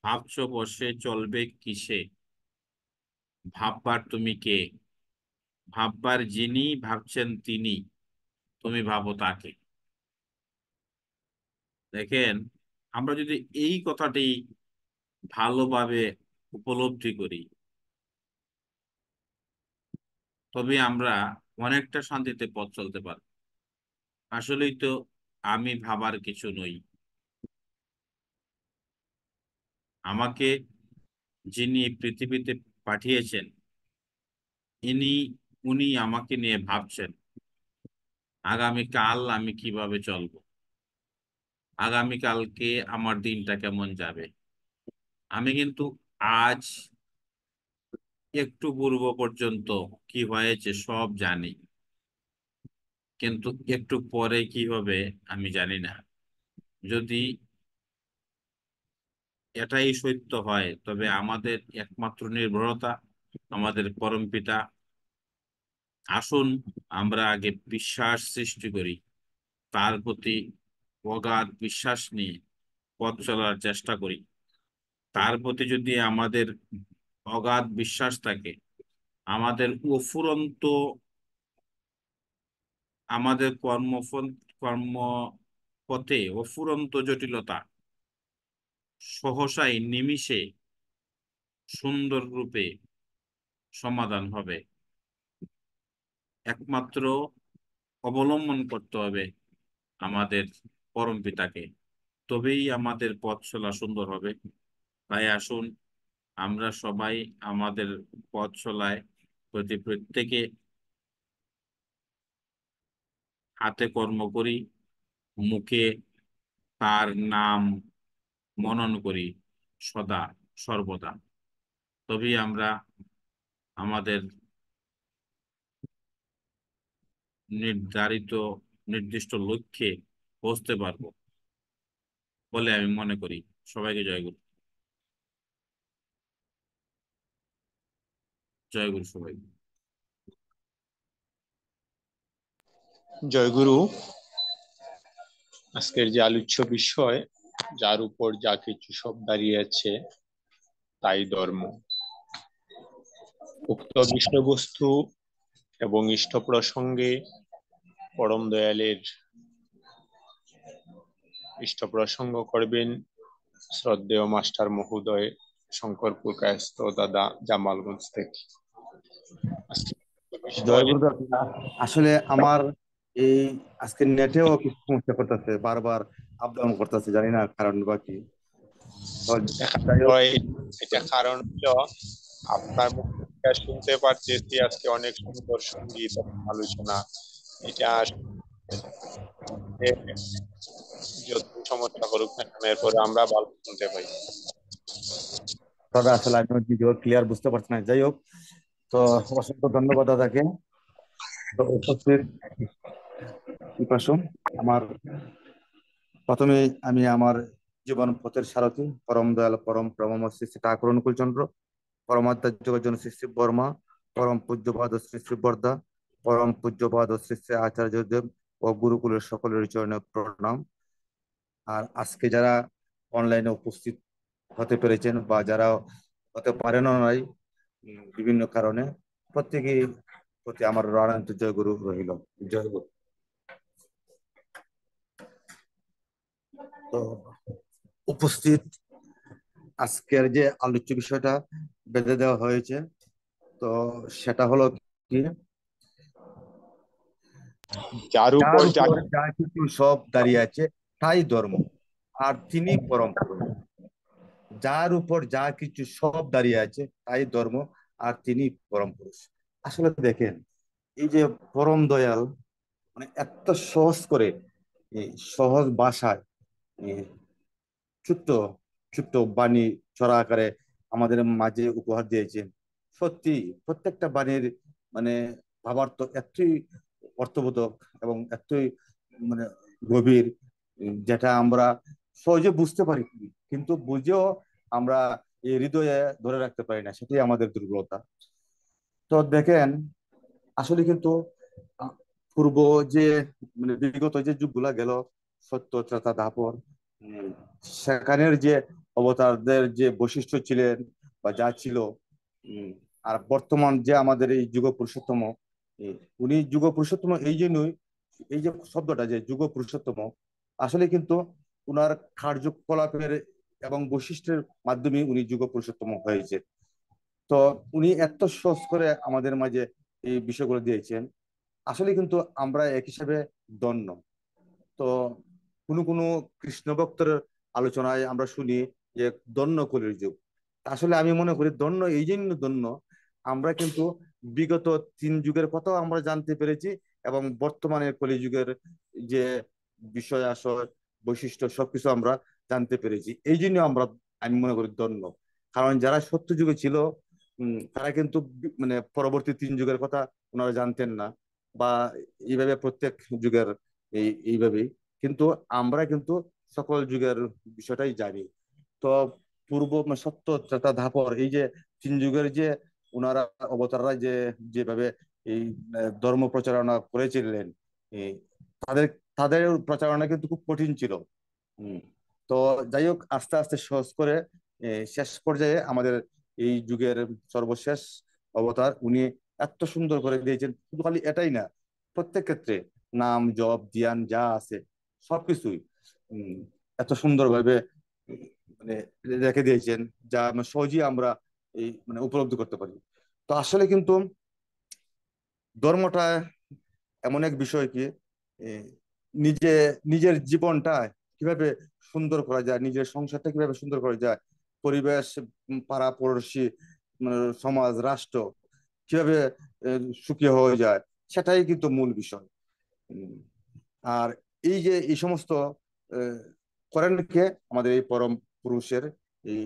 ভাবছো বসে চলবে কিসে, ভাববার তুমি কে, ভাববার যিনি ভাবছেন তিনি, তুমি ভাবো তাকে। দেখেন, আমরা যদি এই কথাটি ভালোভাবে উপলব্ধি করি, তবে আমরা অনেকটা শান্তিতে পথ চলতে পারব। আসলেই তো আমি ভাবার কিছু নই, আমাকে যিনি পৃথিবীতে পাঠিয়েছেন ইনি, উনি আমাকে নিয়ে ভাবছেন আগামীকাল আমি কিভাবে চলবো, আগামীকালকে আমার দিনটা কেমন যাবে। আমি কিন্তু আজ একটু পূর্ব পর্যন্ত কি হয়েছে সব জানি, কিন্তু একটু পরে কি হবে আমি জানি না। যদি এটাই সত্য হয়, তবে আমাদের একমাত্র নির্ভরতা আমাদের পরম পিতা। আসুন আমরা আগে বিশ্বাস সৃষ্টি করি, তার প্রতি অগাধ বিশ্বাস নিয়ে পথ চলার চেষ্টা করি। তার প্রতি যদি আমাদের অগাধ বিশ্বাস থাকে, আমাদের অফুরন্ত, আমাদের কর্মপথে অফুরন্ত জটিলতা সহসাই নিমিষে সুন্দর রূপে সমাধান হবে। একমাত্র অবলম্বন করতে হবে আমাদের পরম পিতাকে, তবেই আমাদের পথ চলা সুন্দর হবে। তাই আসুন আমরা সবাই আমাদের পথ চলায় প্রত্যেকে হাতে কর্ম করি, মুখে তার নাম মনন করি সদা সর্বদা। তবেই আমরা আমাদের নির্দিষ্ট লক্ষ্যে পৌঁছতে পারবো বলে আমি মনে করি। সবাইকে জয়গুরু। জয়গুরু সবাই। জয়গুরু। আজকের যে আলোচ্য বিষয়, যার উপর যা কিছু সব দাঁড়িয়ে আছে তাই ধর্ম। উক্ত বিষয়বস্তু এবং ইষ্ট প্রসঙ্গে পরম দয়ালের ইষ্ট প্রসঙ্গ করবেন শ্রদ্ধেয় মাস্টার মহোদয় শঙ্করপুর কায়স্থ দাদা জামালগঞ্জ থেকে। জয় গুরুদেব। আসলে আমার এই আজকে নেটেও কিছু সমস্যা করতেছে, বারবার আপ ডাউন করতেছে, জানি না কারণ বা কি। তো যাই হোক, এটা কারণ হলো আপনার মুখ থেকে শুনতে পারতেছি আজকে অনেক সুন্দর সঙ্গীত এবং আলোচনা। এটা যত সমস্যা করুক না কেন, এরপরে আমরা ভালো শুনতে পাই। তবে আসলে আমি ভিডিও ক্লিয়ার বুঝতে পারছি না। যাই হোক, তো অসংখ্য ধন্যবাদ দাদাকে। তো উপস্থিত পিপাসু, আমার প্রথমে আমি আমার জীবন পথের সারথী পরম দয়াল পরম প্রেমম শ্রী শ্রী ঠাকুর অনুকূল চন্দ্র, পরমাধ্যাত্ম জন শ্রী শ্রী বর্মা, পরম পূজ্যপাদ শ্রী শ্রী বর্দা, পরম পূজ্যপাদ শ্রী শ্রী আচার্য দেব ও গুরুকুলের সকলের চরণে প্রণাম। আর আজকে যারা অনলাইনে উপস্থিত হতে পেরেছেন বা যারা হতে পারেন নাই বিভিন্ন কারণে, প্রত্যেকেই প্রতি আমার রানান্ত জয় গুরু রহিল। জয় গুরু। তো উপস্থিত আজকের যে আলোচ্য বিষয়টা বেঁধে দেওয়া হয়েছে, তো সেটা হলো কি, যার যার উপর যা উপর যা কিছু সব দাঁড়িয়ে আছে তাই ধর্ম, আর তিনি পরম পুরুষ। যার উপর যা কিছু সব দাঁড়িয়ে আছে তাই ধর্ম, আর তিনি পরম পুরুষ। আসলে দেখেন, এই যে পরম দয়াল মানে এত সহজ করে, এই সহজ ভাষায়, এই ছোট্ট ছোট্ট বাণী ছড়া আকারে আমাদের মাঝে উপহার দিয়েছেন। সত্যি প্রত্যেকটা বাণীর মানে ভাবার্থ এতই অর্থবোধক এবং এতই মানে গভীর, যেটা আমরা সহজে বুঝতে পারি, কিন্তু বুঝেও আমরা এই হৃদয়ে ধরে রাখতে পারি না। সেটাই আমাদের দুর্বলতা। তো দেখেন, আসলে কিন্তু আহ, পূর্ব যে মানে বিগত যে যুগগুলা গেল, সত্য ত্রেতা দাপর, উম, সেখানের যে অবতারদের যে বৈশিষ্ট্য ছিলেন বা যা ছিল, উম, আর বর্তমান যে আমাদের এই যুগ পুরুষোত্তম, উনি যুগ পুরুষোত্তম এই জন্যই, এই যে শব্দটা যে যুগ পুরুষোত্তম, আসলে কিন্তু উনার কার্যকলাপের এবং বৈশিষ্ট্যের মাধ্যমে উনি যুগ পুরুষোত্তম হয়েছে। তো উনি এত সহজ করে আমাদের মাঝে এই বিষয়গুলো দিয়েছেন। আসলে কিন্তু আমরা এক হিসাবে ধন্য। তো কোনো কোনো কৃষ্ণ ভক্তের আলোচনায় আমরা শুনি যে ধন্য কলির যুগ। আসলে আমি মনে করি ধন্য এই জন্য ধন্য, আমরা কিন্তু বিগত 3 যুগের কথাও আমরা জানতে পেরেছি, এবং বর্তমানে কলিযুগের যে বিষয় আসয় বৈশিষ্ট্য সবকিছু আমরা জানতে পেরেছি। এই জন্য আমরা, আমি মনে করি ধন্য। কারণ যারা সত্য যুগে ছিল, তারা কিন্তু মানে পরবর্তী 3 যুগের কথা ওনারা জানতেন না, বা এইভাবে প্রত্যেক যুগের এইভাবেই। কিন্তু আমরা কিন্তু সকল যুগের বিষয়টাই জানি। তো পূর্ব মানে সত্য ত্রেতা ধাপর এই যে 3 যুগের যে ওনারা অবতাররা যে যেভাবে এই ধর্ম প্রচারণা করেছিলেন, এই তাদের তাদের প্রচারণা কিন্তু খুব কঠিন ছিল। হম। তো যাই হোক, আস্তে আস্তে সহজ করে শেষ পর্যায়ে আমাদের এই যুগের সর্বশেষ অবতার উনি এত সুন্দর করে দিয়েছেন। শুধু খালি এটাই না, প্রত্যেক ক্ষেত্রে নাম জপ ধ্যান যা আছে সবকিছুই উম, এত সুন্দরভাবে মানে রেখে দিয়েছেন, যা মানে সহজেই আমরা এই মানে উপলব্ধি করতে পারি। তো আসলে কিন্তু ধর্মটা এমন এক বিষয় কি, এ, নিজে নিজের জীবনটা কিভাবে সুন্দর করা যায়, নিজের সংসারটা কিভাবে সুন্দর করা যায়, পরিবেশ, পাড়া পড়শি, সমাজ, রাষ্ট্র কিভাবে সুখী হয়ে যায়, সেটাই কিন্তু মূল বিষয়। উম, আর এই যে এই সমস্ত করেন কে? আমাদের এই পরম পুরুষের এই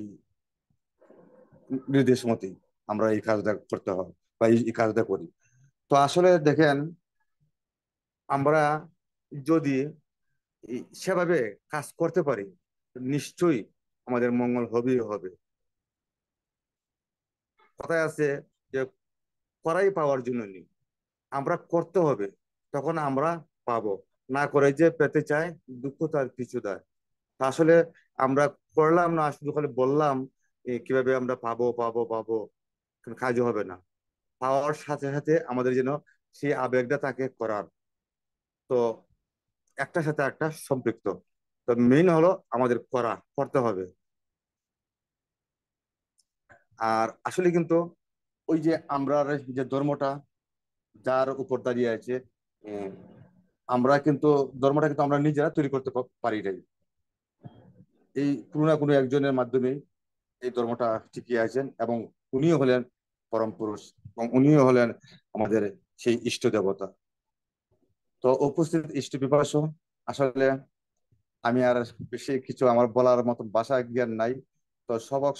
নির্দেশ মতেই আমরা এই কাজটা করতে হয় বা এই কাজটা করি। তো আসলে দেখেন, আমরা যদি সেভাবে কাজ করতে পারি, নিশ্চয়ই আমাদের মঙ্গল হবেই হবে। কথায় আছে যে করাই পাওয়ার জন্য নেই, আমরা করতে হবে, তখন আমরা পাবো। না করে যে পেতে চায়, দুঃখ তার পিছু দেয়। তা আসলে আমরা করলাম না, শুধু খালি বললাম কিভাবে আমরা পাবো পাবো পাবো, কিন্তু কাজও হবে না। পাওয়ার সাথে সাথে আমাদের যেন সেই আবেগটা তাকে করার, তো একটার সাথে একটা সম্পৃক্ত। তো মেইন হলো আমাদের করতে হবে। আর আসলে কিন্তু ওই যে আমরা যে ধর্মটা যার উপর দাঁড়িয়ে আছে, উম, আমরা কিন্তু ধর্মটা কিন্তু আমরা নিজেরা তৈরি করতে পারি নাই। এই কোনো না কোনো একজনের মাধ্যমে এই ধর্মটা টিকিয়ে আছেন, এবং উনিও হলেন পরম পুরুষ, এবং উনিও হলেন আমাদের সেই ইষ্ট দেবতা। তো উপস্থিত ইষ্ট বিপাস, আসলে আমি আর বেশি কিছু আমার বলার মতো ভাষা জ্ঞান নাই। তো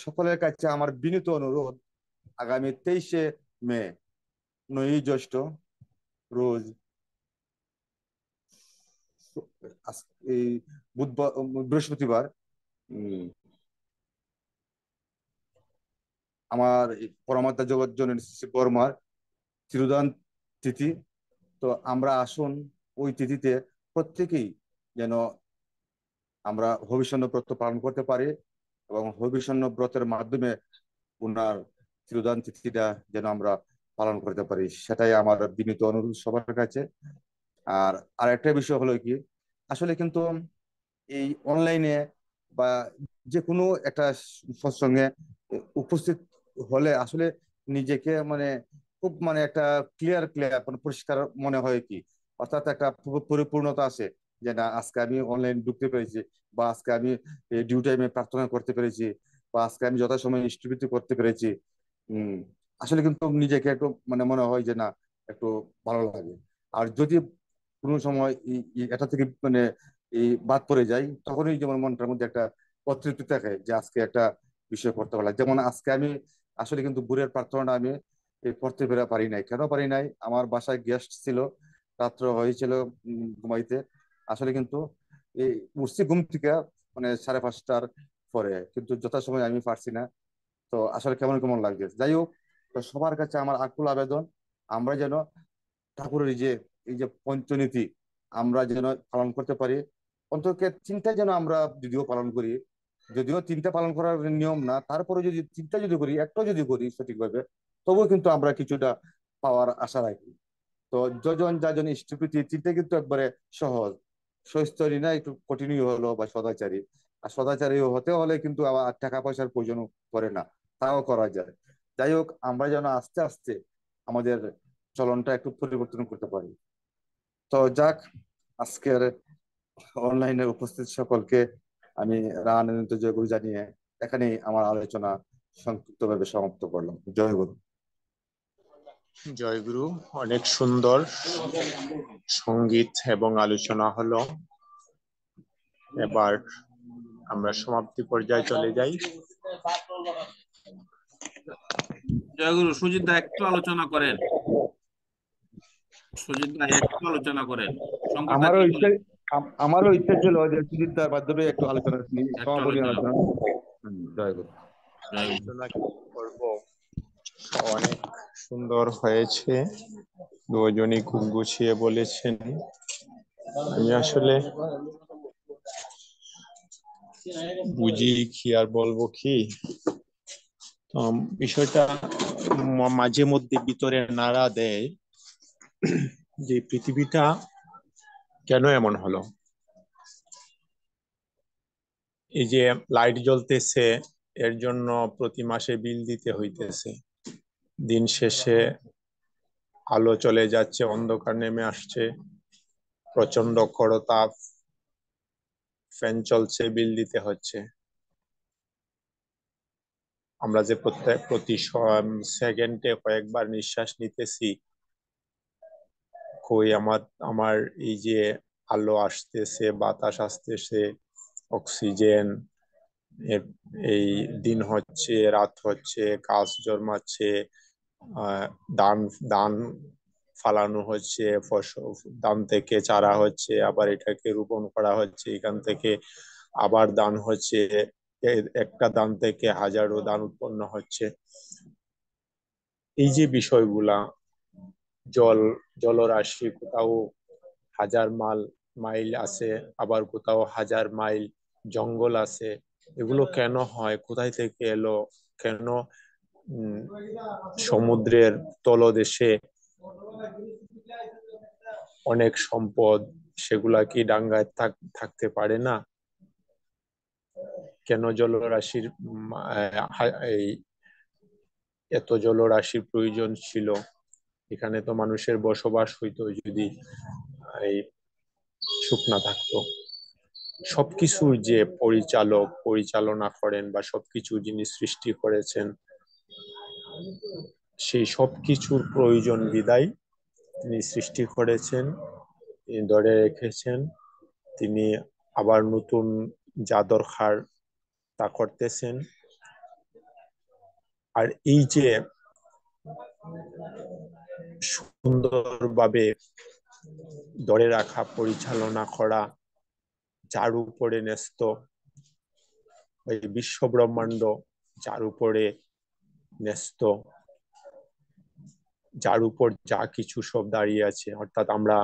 সকলের কাছে আমার বিনীত অনুরোধ, আগামী 23শে মে, 9ই জ্যৈষ্ঠ রোজ, এই বুধবার বৃহস্পতিবার, উম, আমার পরমাত্মা জগৎ জননী শ্রী বর্মার চিরদান তিথি। তো আমরা আসুন ওই তিথিতে প্রত্যেকেই যেন আমরা হবিষণ্য ব্রত পালন করতে পারি, এবং হবিষণ্য ব্রতের মাধ্যমে ওনার চিরদান তিথিটা যেন আমরা পালন করতে পারি, সেটাই আমার বিনীত অনুরোধ সবার কাছে। আর আরেকটা বিষয় হলো কি, আসলে কিন্তু এই অনলাইনে বা যে কোনো একটা সৎসঙ্গে উপস্থিত হলে আসলে নিজেকে খুব একটা ক্লিয়ার ক্লিয়ার পরিষ্কার মনে হয় কি, অর্থাৎ একটা পরিপূর্ণতা আছে, যে না আজকে আমি অনলাইন ঢুকতে পেরেছি, বা আজকে আমি ডিউ টাইমে প্রার্থনা করতে পেরেছি, বা আজকে আমি যথাসময়ে ইষ্টবৃত্তি করতে পেরেছি। উম আসলে কিন্তু নিজেকে একটু মনে হয় যে না, একটু ভালো লাগে। আর যদি কোনো সময় এটা থেকে এই বাদ পড়ে যায়, তখনই যেমন মনটার মধ্যে একটা অতৃপ্তি থাকে, যে আজকে একটা বিষয় পড়তে পারলাম। যেমন আজকে আমি আসলে কিন্তু ভোরের প্রার্থনাটা আমি পড়তে পারি নাই। কেন পারি নাই? আমার বাসায় গেস্ট ছিল, রাত্র হয়েছিল ঘুমাইতে। আসলে কিন্তু এই উঠছি ঘুম থেকে 5:30টার পরে, কিন্তু যথাসময় আমি পারছি না। তো আসলে কেমন কেমন লাগছে। যাই হোক, তো সবার কাছে আমার আকুল আবেদন, আমরা যেন ঠাকুরের এই যে পঞ্চনীতি আমরা যেন পালন করতে পারি। অন্তত 3টা যেন আমরা যদিও পালন করি, যদিও 3টা পালন করার নিয়ম না, তারপরে যদি 3টা যদি করি, একটা যদি করি সঠিকভাবে, তবুও কিন্তু আমরা কিছুটা পাওয়ার আশা রাখি। তো যজন যাজন ইষ্টপ্রীতি 3টা কিন্তু একবারে সহজ। সস্তরী না, একটু কঠিনই হলো, বা সদাচারী। আর সদাচারী হতে হলে কিন্তু আবার টাকা পয়সার প্রয়োজন পড়ে না, তাও করা যায়। যাই হোক, আমরা যেন আস্তে আস্তে আমাদের চলনটা একটু পরিবর্তন করতে পারি। তো যাক, আজকের অনলাইনে উপস্থিত সকলকে আমি রানানন্দ জয়গুরু জানিয়ে এখানেই আমার আলোচনা সংক্ষিপ্তভাবে সমাপ্ত করলাম। জয় গুরু। জয়গুরু। অনেক সুন্দর সঙ্গীত এবং আলোচনা হলো। এবার আমরা সমাপ্তি পর্যায়ে চলে যাই। জয়গুরু, সুজিত দা একটু আলোচনা করেন। সুজিত দা একটু আলোচনা করেন, সংখ্যাটা আমারও কি ইচ্ছে বলেন? আমারও ইচ্ছে ছিল যে সুজিতার মাধ্যমে একটু আলোচনা, একটু সমাপনী আলোচনা আলোচনা। করেন। জয় গুরু। জয়গুরু। আলোচনা করব। অনেক সুন্দর হয়েছে, দুজনই খুব গুছিয়ে বলেছেন। আমি আসলে বুঝি কি আর বলবো কি, বিষয়টা মাঝে মধ্যে ভিতরে নাড়া দেয় যে পৃথিবীটা কেন এমন হলো। এই যে লাইট জ্বলতেছে, এর জন্য প্রতি মাসে বিল দিতে হইতেছে। দিন শেষে আলো চলে যাচ্ছে, অন্ধকার নেমে আসছে, প্রচন্ড খরতাপ, ফ্যান চলছে, বিল দিতে হচ্ছে। আমরা যে প্রতি সেকেন্ডে কয়েকবার নিঃশ্বাস নিতেছি, কই আমার এই যে আলো আসতেছে, বাতাস আসতেছে, অক্সিজেন, এই দিন হচ্ছে, রাত হচ্ছে, গাছ জন্মাচ্ছে, ধান ধান ফালানো হচ্ছে, ফসল ধান থেকে চারা হচ্ছে, আবার এটাকে রোপণ করা হচ্ছে, এখান থেকে আবার ধান হচ্ছে, একটা ধান থেকে হাজারো ধান উৎপন্ন হচ্ছে। এই যে বিষয়গুলা, জলরাশি কোথাও হাজার মাইল আছে, আবার কোথাও হাজার মাইল জঙ্গল আছে, এগুলো কেন হয়, কোথায় থেকে এলো, কেন সমুদ্রের তলদেশে অনেক সম্পদ, সেগুলা কি ডাঙ্গায় থাকতে পারে না? কেন জলরাশির এই এত জলরাশির প্রয়োজন ছিল? এখানে তো মানুষের বসবাস হইতো যদি এই শুকনা থাকতো। সবকিছু যে পরিচালনা করেন বা সবকিছু যিনি সৃষ্টি করেছেন, সেই সবকিছুর প্রয়োজন বিদায় তিনি সৃষ্টি করেছেন, তিনি ধরে রেখেছেন, তিনি আবার নতুন যা দরকার তা করতেছেন। আর এই যে সুন্দরভাবে ধরে রাখা, পরিচালনা করা, যার উপরে ন্যস্ত ওই বিশ্ব ব্রহ্মাণ্ড, যার উপরে ন্যস্ত, যার উপর যা কিছু সব দাঁড়িয়ে আছে, অর্থাৎ আমরা,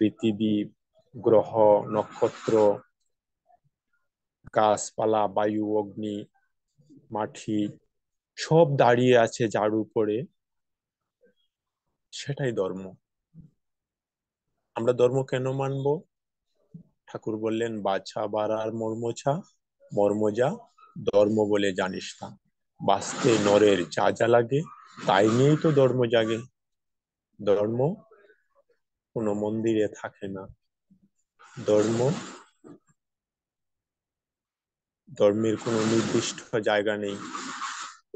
পৃথিবী, গ্রহ, নক্ষত্র, গাছপালা, বায়ু, অগ্নি, মাটি, সব দাঁড়িয়ে আছে যার উপরে, সেটাই ধর্ম। আমরা ধর্ম কেন মানব? ঠাকুর বললেন, বাছা বাড়ার মর্মজা, ধর্ম বলে জানিস না। বাঁচতে নরের যা যা লাগে, তাই নিয়েই তো ধর্ম জাগে। ধর্ম কোনো মন্দিরে থাকে না। ধর্মের কোনো নির্দিষ্ট জায়গা নেই।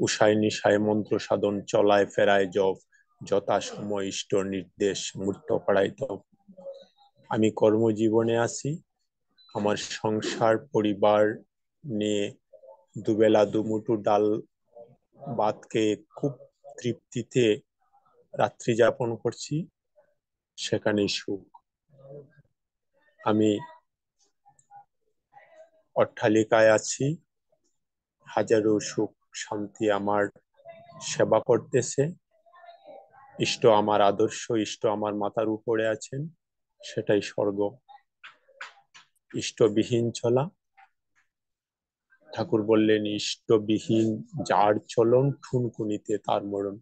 উষায় নিশায় মন্ত্র সাধন, চলায় ফেরায় জপ, যথা সময় ইষ্ট নির্দেশ, মূর্ত পাড়ায় তপ। আমি কর্মজীবনে আছি, আমার সংসার পরিবার নিয়ে দুবেলা দুমুঠো ডাল ভাত খেয়ে খুব তৃপ্তিতে রাত্রি যাপন করছি, সেখানেই সুখ। আমি অট্টালিকায় আছি, হাজারো সুখ শান্তি আমার সেবা করতেছে, ইষ্ট আমার আদর্শ, ইষ্ট আমার মাথার উপরে আছেন, সেটাই স্বর্গ। ইষ্টবিহীন চলা, ঠাকুর বললেন, ইষ্টবিহীন যার চলন, ঠুনকুনিতে তার মরণ।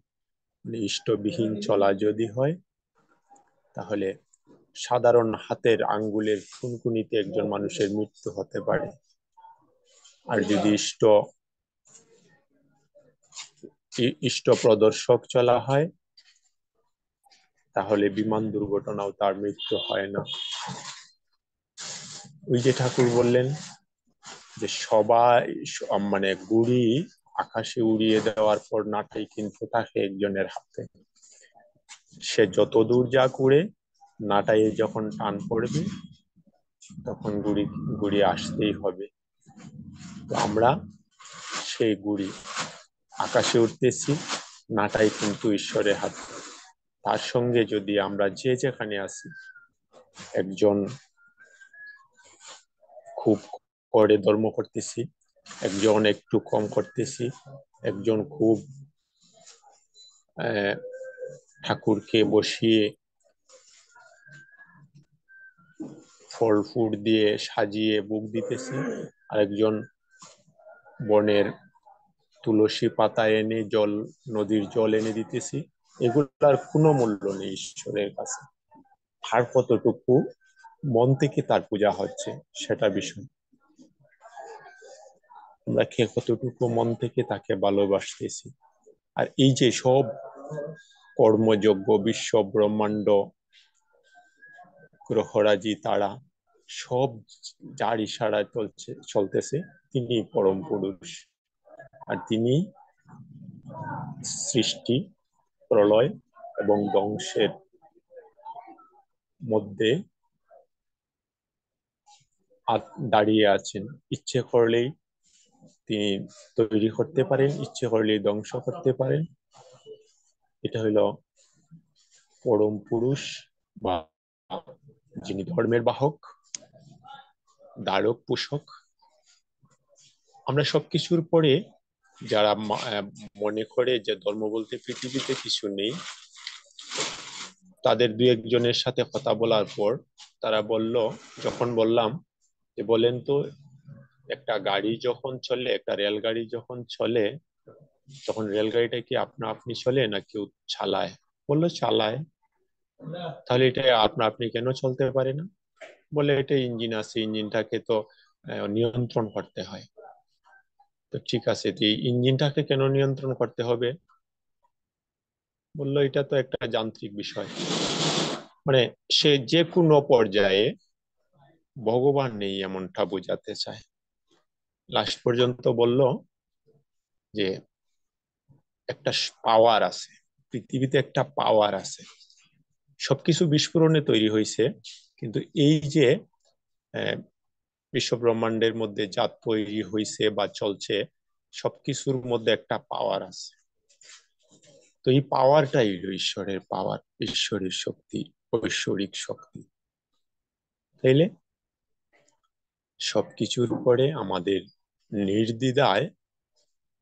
ইষ্টবিহীন চলা যদি হয়, তাহলে সাধারণ হাতের আঙ্গুলের ঠুনকুনিতে একজন মানুষের মৃত্যু হতে পারে। আর যদি ইষ্ট প্রদর্শক চলা হয়, তাহলে বিমান দুর্ঘটনাও তার মৃত্যু হয় না। ওই যে ঠাকুর বললেন যে সবাই, মানে গুড়ি আকাশে উড়িয়ে দেওয়ার পর নাটাই কিন্তু থাকে একজনের হাতে। সে যত দূর যা করে, নাটাই যখন টান পড়বে, তখন গুড়ি আসতেই হবে। তো আমরা সেই গুড়ি, আকাশে উঠতেছি, নাটাই কিন্তু ঈশ্বরের হাতে। তার সঙ্গে যদি আমরা যে যেখানে আছি, একজন খুব করে ধর্ম করতেছি, একজন একটু কম করতেছি, একজন খুব ঠাকুরকে বসিয়ে ফল ফুল দিয়ে সাজিয়ে ভোগ দিতেছি, আরেকজন বনের তুলসী পাতা এনে নদীর জল এনে দিতেছি, এগুলার কোনো মূল্য নেই ঈশ্বরের কাছে। আর কতটুকু মন থেকে তার পূজা হচ্ছে, সেটা বিষয়। আমরা কতটুকু মন থেকে তাকে ভালোবাসতেছি। আর এই যে সব কর্মযোগ্য, বিশ্ব ব্রহ্মাণ্ড, গ্রহরাজি, তারা সব যার ইশারায় চলতেছে, তিনি পরম পুরুষ। আর তিনি সৃষ্টি, প্রলয় এবং ধ্বংসের মধ্যে দাঁড়িয়ে আছেন। ইচ্ছে করলেই তিনি তৈরি করতে পারেন, ইচ্ছে করলেই ধ্বংস করতে পারেন। এটা হলো পরম পুরুষ বা যিনি ধর্মের বাহক, ধারক পোষক। আমরা সবকিছুর পরে যারা মনে করে যে ধর্ম বলতে পৃথিবীতে কিছু নেই, তাদের দু একজনের সাথে কথা বলার পর তারা যখন বললাম যে বলেন তো, একটা গাড়ি যখন চলে, একটা রেলগাড়ি যখন চলে, তখন রেলগাড়িটা কি আপনা আপনি চলে না কেউ চালায়? বললো চালায়। তাহলে এটা আপনা আপনি কেন চলতে পারে না? বলে এটা ইঞ্জিন আছে, ইঞ্জিনটাকে তো নিয়ন্ত্রণ করতে হয়। তো ঠিক আছে, তো এই ইঞ্জিনটাকে কেন নিয়ন্ত্রণ করতে হবে? বললো এটা তো একটা যান্ত্রিক বিষয়। মানে সে যে কোনো পর্যায়ে ভগবান নেই এমনটা বোঝাতে চায়। লাস্ট পর্যন্ত বলল যে একটা পাওয়ার আছে, পৃথিবীতে একটা পাওয়ার আছে, সবকিছু বিস্ফোরণে তৈরি হয়েছে, কিন্তু এই যে বিশ্ব ব্রহ্মাণ্ডের মধ্যে যা তৈরি হয়েছে বা চলছে, সবকিছুর মধ্যে একটা পাওয়ার আছে। তো এই পাওয়ারটাই ঈশ্বরের পাওয়ার, ঈশ্বরের শক্তি, ঐশ্বরিক শক্তি। তাইলে সবকিছুর পরে আমাদের নির্দ্বিধায়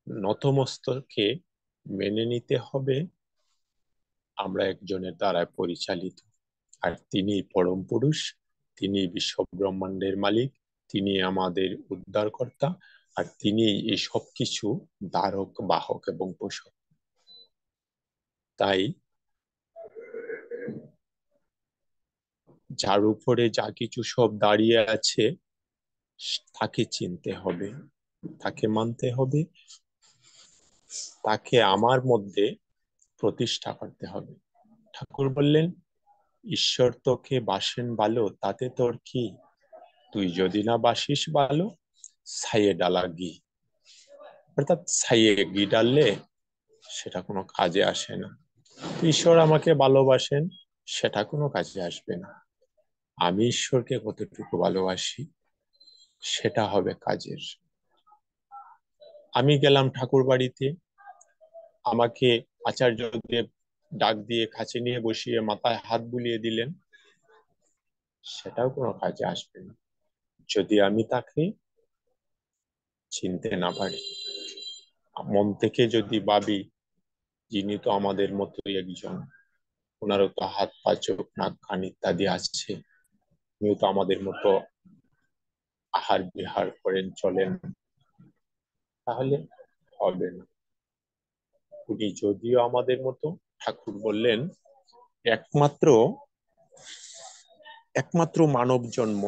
নতমস্তকে মেনে নিতে হবে আমরা একজনের দ্বারা পরিচালিত, আর তিনি পরম পুরুষ, তিনি বিশ্ব ব্রহ্মাণ্ডের মালিক, তিনি আমাদের উদ্ধারকর্তা, আর তিনি এই সবকিছু ধারক, বাহক এবং পোষক। তাই যার উপরে যা কিছু সব দাঁড়িয়ে আছে তাকে চিনতে হবে, তাকে মানতে হবে, তাকে আমার মধ্যে প্রতিষ্ঠা করতে হবে। ঠাকুর বললেন, ঈশ্বর তোকে বাসেন ভালো, তাতে তোর কি? তুই যদি না বাসিস ভালো, ছাইয়ে ডালা ঘি। অর্থাৎ ছাইয়ে ঘি ডাললে সেটা কোনো কাজে আসে না। ঈশ্বর আমাকে ভালোবাসেন, সেটা কোনো কাজে আসবে না। আমি ঈশ্বরকে কতটুকু ভালোবাসি সেটা হবে কাজের। আমি গেলাম ঠাকুর বাড়িতে, আমাকে আচার্যদেব ডাক দিয়ে কাছে নিয়ে বসিয়ে মাথায় হাত বুলিয়ে দিলেন, সেটাও কোনো কাজে আসবে না যদি আমি তাকে চিনতে না পারি। মন থেকে যদি ভাবি যিনি তো আমাদের মতোই একজন, ওনারও তো হাত পা চোখ নাক কান ইত্যাদি আছে, উনিও তো আমাদের মতো আহার বিহার করেন, চলেন, তাহলে হবে না। উনি যদিও আমাদের মতো, ঠাকুর বললেন একমাত্র মানব জন্ম,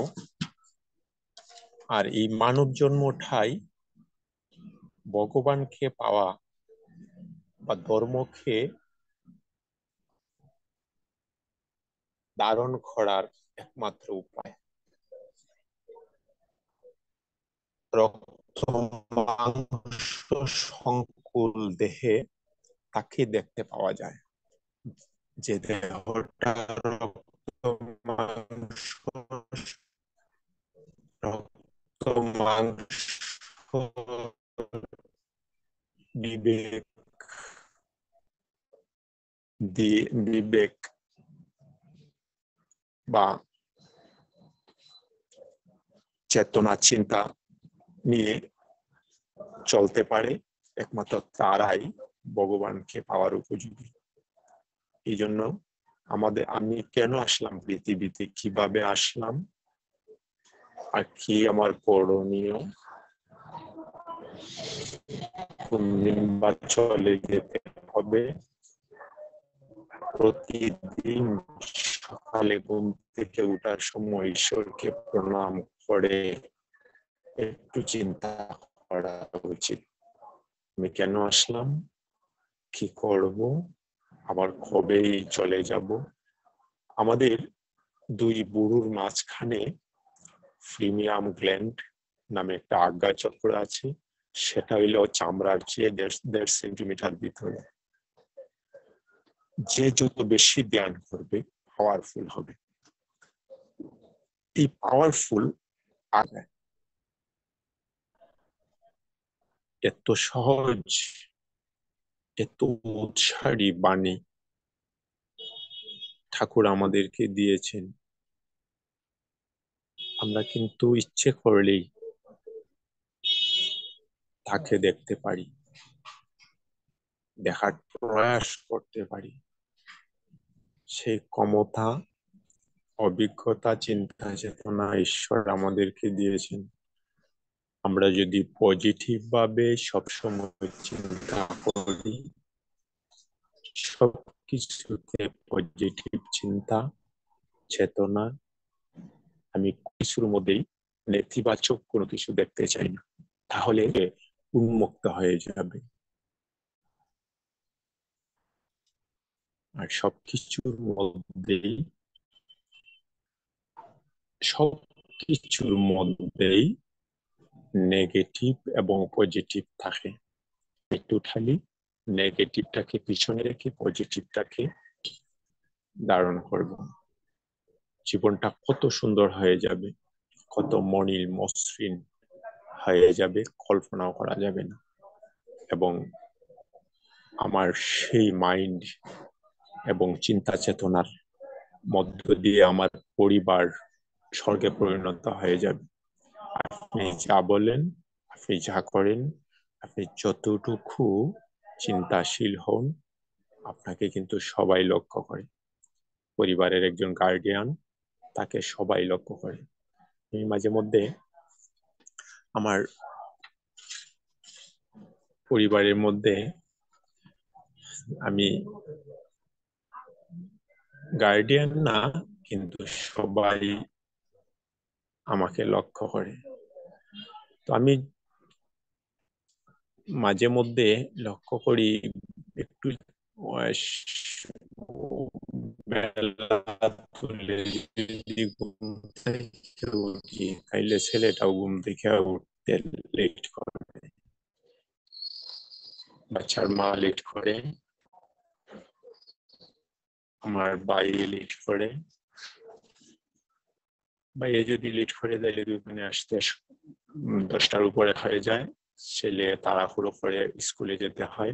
আর এই মানব জন্মটাই ভগবানকে পাওয়া বা ধর্মকে ধারণ করার একমাত্র উপায়। রক্ত মাংস সংকুল দেহে তাকে দেখতে পাওয়া যায়, যে দেহটা রক্ত মাংস বিবেক বা চেতনা চিন্তা নিয়ে চলতে পারে, একমাত্র তারাই ভগবানকে পাওয়ার উপযোগী। এই জন্য আমি কেন আসলাম পৃথিবীতে, কিভাবে আসলাম, আর কি আমার করণীয়, কোন দিন বা চলে যেতে হবে, প্রতিদিন সকালে ঘুম থেকে উঠার সময় ঈশ্বরকে প্রণাম করে একটু চিন্তা করা উচিত, আমি কেন আসলাম, কি করব, আবার কবেই চলে যাব। আমাদের দুই বুড়ুর মাঝখানে ফ্রিমিয়াম গ্ল্যান্ড নামে একটা আজ্ঞা চক্র আছে, সেটা হইলো চামড়ার চেয়ে 1.5 সেন্টিমিটার ভিতরে। যে যত বেশি ধ্যান করবে পাওয়ারফুল হবে। এই পাওয়ারফুল আগে এত সহজ, এত উৎসাহী বাণী ঠাকুর আমাদেরকে দিয়েছেন। আমরা কিন্তু ইচ্ছে করলেই তাকে দেখতে পারি, দেখার প্রয়াস করতে পারি। সেই ক্ষমতা, অভিজ্ঞতা, চিন্তা চেতনা ঈশ্বর আমাদেরকে দিয়েছেন। আমরা যদি পজিটিভ ভাবে সবসময় চিন্তা করি, সবকিছুতে পজিটিভ চিন্তা চেতনা, আমি কিছুর মধ্যেই নেতিবাচক কোনো কিছু দেখতে চাই না, তাহলে উন্মুক্ত হয়ে যাবে। আর সবকিছুর মধ্যেই নেগেটিভ এবং পজিটিভ থাকে। একটু খালি নেগেটিভটাকে পিছনে রেখে পজিটিভটাকে ধারণ করব, জীবনটা কত সুন্দর হয়ে যাবে, কত মনিল মসৃণ হয়ে যাবে, কল্পনাও করা যাবে না। এবং আমার সেই মাইন্ড এবং চিন্তা চেতনার মধ্য দিয়ে আমার পরিবার স্বর্গে পরিণত হয়ে যাবে। আপনি যা বলেন, আপনি যা করেন, আপনি যতটুকু চিন্তাশীল হন, আপনাকে কিন্তু সবাই লক্ষ্য করে। পরিবারের একজন গার্ডিয়ান, তাকে সবাই লক্ষ্য করে। আমি মাঝে মধ্যে আমার পরিবারের মধ্যে আমি গার্ডিয়ান না, কিন্তু সবাই আমাকে লক্ষ্য করে। তো আমি মাঝে মধ্যে লক্ষ্য করি, একটু বেলা তুলে যদি ঘুম থেকে উঠি, তাইলে ছেলেটাও ঘুম থেকে উঠতে লেট করে, বাচ্চার মা লেট করে, আমার ভাই লেট করে। ভাইয়ে যদি লেট করে তাইলে দুজনে আসতে 10টার উপরে হয়ে যায়। ছেলে তাড়াহুড়ো করে স্কুলে যেতে হয়,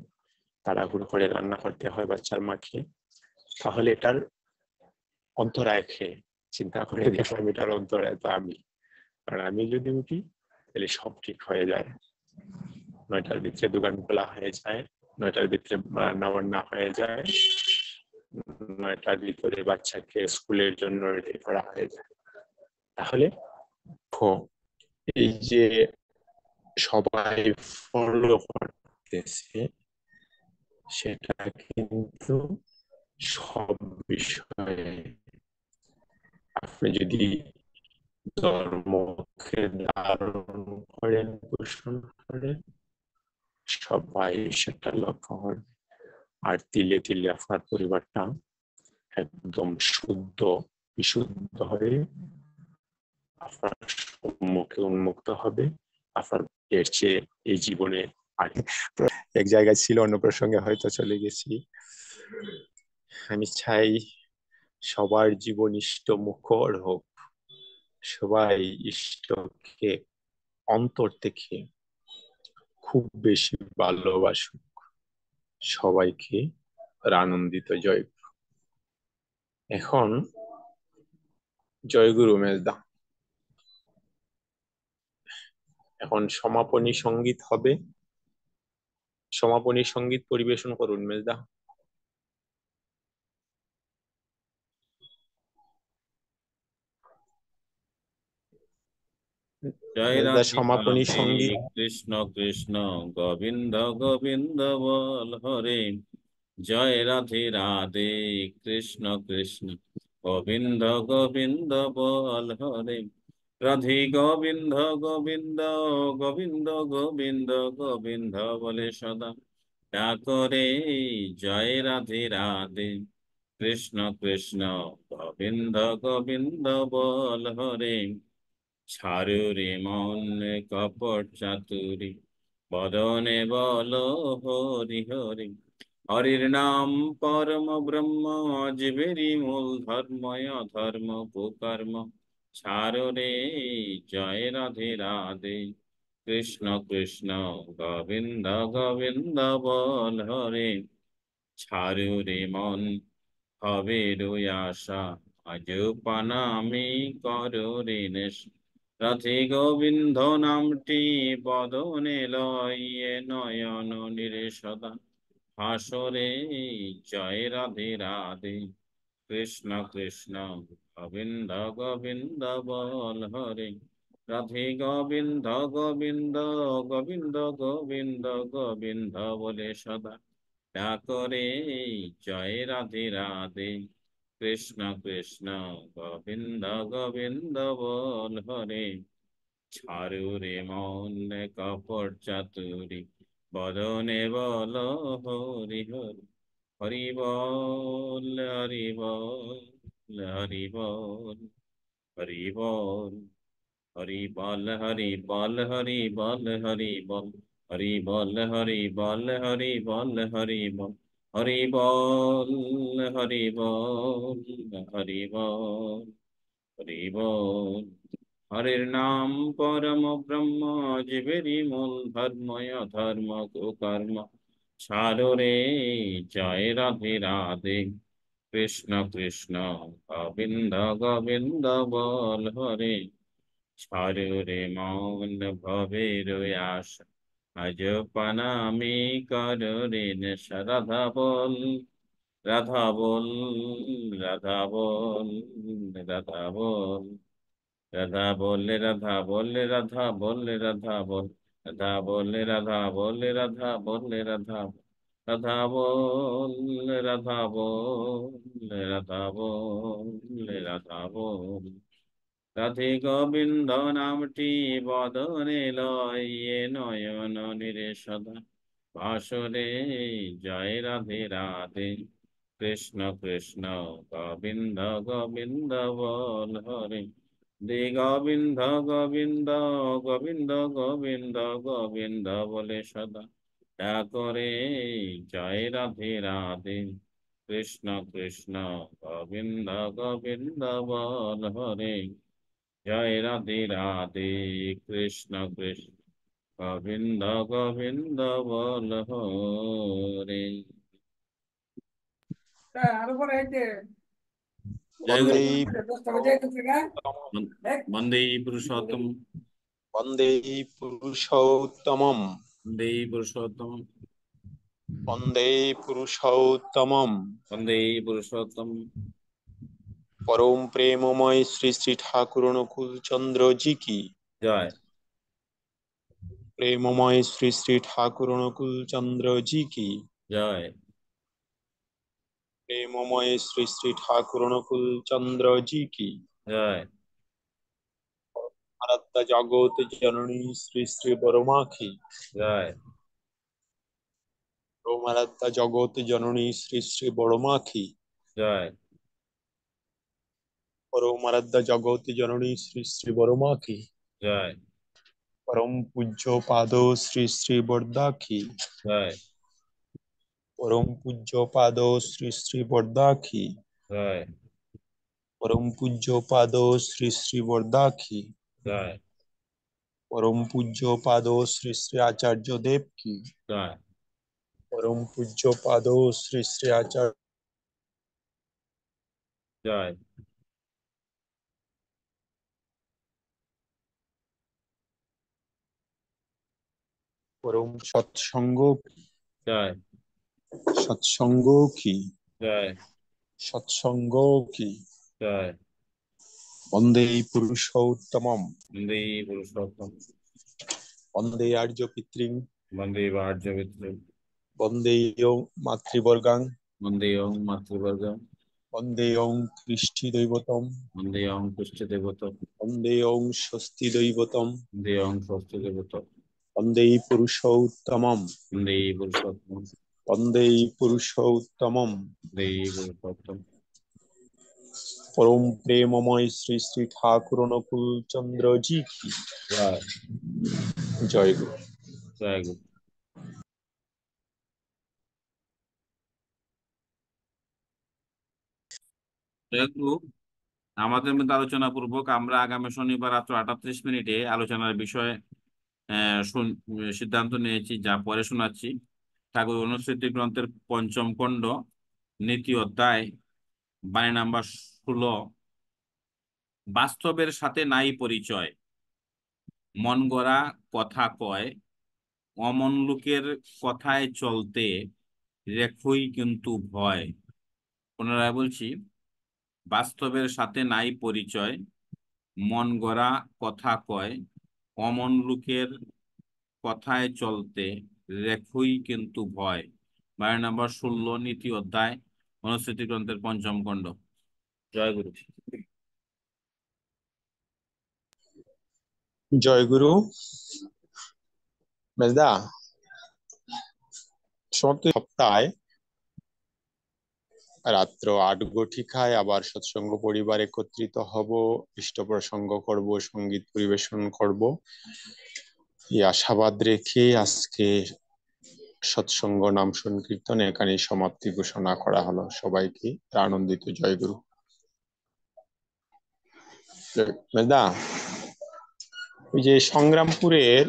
তাড়াহুড়ো করে রান্না করতে হয় বাচ্চার মাকে। তাহলে এটার অন্তরায় খেয়ে চিন্তা করে দেখলাম, এটার অন্তরায় তো আমি। আর আমি যদি উঠি তাহলে সব ঠিক হয়ে যায়। 9টার ভিতরে দোকান খোলা হয়ে যায়, 9টার ভিতরে রান্না বান্না হয়ে যায়, 9টার ভিতরে বাচ্চাকে স্কুলের জন্য রেডি করা হয়ে যায়। তাহলে এই যে সবাই ফলো করতেছে, সেটা কিন্তু সব বিষয়ে, আপনি যদি ধর্মকে ধারণ করেন, পোষণ করেন, সবাই সেটা লক্ষ্য করবে। আর তিলে তিলে আপনার পরিবারটা একদম শুদ্ধ বিশুদ্ধ হয়ে আপনার সম্মুখে উন্মুক্ত হবে। আপনার এর চেয়ে এই জীবনে আগে এক জায়গায় ছিল, অন্য প্রসঙ্গে হয়তো চলে গেছি। আমি চাই সবার জীবন ইষ্ট মুখর হোক, সবাই ইষ্টকে অন্তর থেকে খুব বেশি ভালোবাসুক, সবাইকে আনন্দিত জয়। এখন জয়গুরু মেজদা, এখন সমাপনী সঙ্গীত হবে, সমাপনী সঙ্গীত পরিবেশন করুন মেজদা। জয় মেজদা রাধে সমাপনী রাধে, সঙ্গীত। কৃষ্ণ কৃষ্ণ গোবিন্দ গোবিন্দ বল হরে। জয় রাধে রাধে, কৃষ্ণ কৃষ্ণ গোবিন্দ গোবিন্দ বল হরে। রাধে গোবিন্দ গোবিন্দ গোবিন্দ গোবিন্দ গোবিন্দ বলে সদা ডাকরে। জয় রাধে রাধে, কৃষ্ণ কৃষ্ণ গোবিন্দ গোবিন্দ বল হরে। ছাড়ো রে মন কপট চাতুরি, বদনে বলো হরি হরি। হরির নাম পরম ব্রহ্ম, জীবেরই মূল ধর্ম, অধর্ম কুকর্ম ছাড়ো রে, জয় রাধে রাধে। কৃষ্ণ কৃষ্ণ গোবিন্দ গোবিন্দ বল হরে, ছাড়ো রে মন হবে রই আশা, আজ পানামি করো রে নেশা। রাধে গোবিন্দ নামটি বদনে লইয়ে, নয়ন নিরে সদা হাসরে, জয় রাধে রাধে। কৃষ্ণ কৃষ্ণ গোবিন্দ গোবিন্দ বল হরে, রাধে গোবিন্দ গোবিন্দ গোবিন্দ গোবিন্দ গোবিন্দ বলে সদা ডাকরে, জয় রাধে রাধে। কৃষ্ণ কৃষ্ণ গোবিন্দ গোবিন্দ বল হরে, ছাড়ু রে মন কপট চাতুরি, বদনে বল হরি হরি। হরি বল হরি বল হরি বল হরি বল। হরি বল হরি বল হরি বল হরি বল। হরি বল হরি বল হরি বল হরি বল। হরি বল হরি বল হরি বল হরি বল। হরির নাম পরম ব্রহ্ম, জীবেরই মূল ধর্ম, অধর্ম কুকর্ম ছাড়ো রে, জয় রাধে রাধে। কৃষ্ণ কৃষ্ণ গোবিন্দ গোবিন্দ বল হরে, ছাড়ো রে মন ভবের আশা, আজ পানামি করো রে নেশা। রাধা বল রাধা বল রাধা বল রাধা বল। রাধা বললে রাধা বললে রাধা বললে রাধা বল। রাধা বললে রাধা বললে রাধা বললে রাধা বল। রাধা বল রাধা বল রাধা বল রাধা বল। রাধে গোবিন্দ নামটি বদনে লইয়ে, নয়ন নিরে সদা ভাসরে, জয় রাধে রাধে। কৃষ্ণ কৃষ্ণ গোবিন্দ গোবিন্দ বল হরে, দে গোবিন্দ গোবিন্দ গোবিন্দ গোবিন্দ গোবিন্দ বলে সদা ডাকরে, জয় রাধে রাধে। কৃষ্ণ কৃষ্ণ গোবিন্দ গোবিন্দ বল হরে, জয় রাধে রাধে। কৃষ্ণ কৃষ্ণ গোবিন্দ গোবিন্দ বল হরে। জয় বন্দে গুরু। বন্দে পুরুষোত্তম। বন্দে পুরুষোত্তমম। বন্দে পুরুষোত্তম। বন্দে পুরুষোত্তমম। বন্দে পুরুষোত্তম। परम प्रेममय श्री श्री ठाकुर अनुकूल चंद्र जी की জয়। प्रेममय श्री श्री ठाकुर अनुकूल चंद्र जी की জয়। प्रेममय श्री श्री ठाकुर अनुकूल चंद्र जी की জয়। आराध्य जगत जननी श्री श्री बरमा की জয়। आराध्य जगत जननी श्री श्री बरमा की জয়। परम आराध्य जगत जननी श्री श्री बरमा की জয়। परम पूज्य पाद श्री श्री बरदा की জয়। परम पूज्य पाद श्री श्री बरदा की জয়। परम पूज्य पाद श्री श्री बरदा की জয়। परम पूज्य पाद श्री श्री आचार्य देव की জয়। परम पूज्य पाद श्री श्री आचार्य জয়। परम सत्संग জয়। सत्संग की জয়। सत्संग की জয়। वंदे पुरुषोत्तमम। বন্দে পুরুষোত্তম। वंदे आर्य पितृं। বন্দে বাহ্যবিত্র। वंदे मातृवर्गां। বন্দে ওং মাতৃবর্গ। वंदे ओं कृष्टि दैवतम। বন্দে ওং পুষ্টি দেবত। वंदे ओं स्वस्ति दैवतम। বন্দে ওং ষষ্ঠ দেবত। वंदे पुरुषोत्तमम। বন্দে পুরুষোত্তম। वंदे पुरुषोत्तमम। বন্দে পুরুষোত্তম। परम प्रेममय श्री श्री ठाकुर अनुकूल चंद्र जी की জয়। जय गुरु। জয় গুরু। জয় গুরু। আমাদের মধ্যে আলোচনা পূর্বক আমরা আগামী শনিবার রাত্র 38 মিনিটে আলোচনার বিষয়ে সিদ্ধান্ত নিয়েছি, যা পরে শোনাচ্ছি। ঠাকুর অনুস্মৃতি গ্রন্থের পঞ্চম খণ্ড, নীতি অধ্যায়, বাণী নাম্বার 16। বাস্তবের সাথে নাই পরিচয়, মন গড়া কথা কয়, অমন লোকের কথায় চলতে রেখই কিন্তু ভয়। পুনরায় বলছি, বাস্তবের সাথে নাই পরিচয়, মন গড়া কথা কয়, অমন লোকের কথায় চলতে রেখই কিন্তু ভয়। বাণী নাম্বার 16, নীতি অধ্যায়, অনুস্মৃতি গ্রন্থের পঞ্চম খণ্ড। জয় গুরু। জয় গুরু। মেজদা, সমাপ্তি সপ্তাহে রাত্র 8 ঘটিকায় আবার সৎসঙ্গ পরিবার একত্রিত হব, ইষ্ট প্রসঙ্গ করব, সঙ্গীত পরিবেশন করব। এই আশাবাদ রেখে আজকে সৎসঙ্গ নাম সংকীর্তন এখানে সমাপ্তি ঘোষণা করা হলো। সবাইকে আনন্দিত। জয় গুরু। মেজদা, ওই যে সংগ্রামপুরের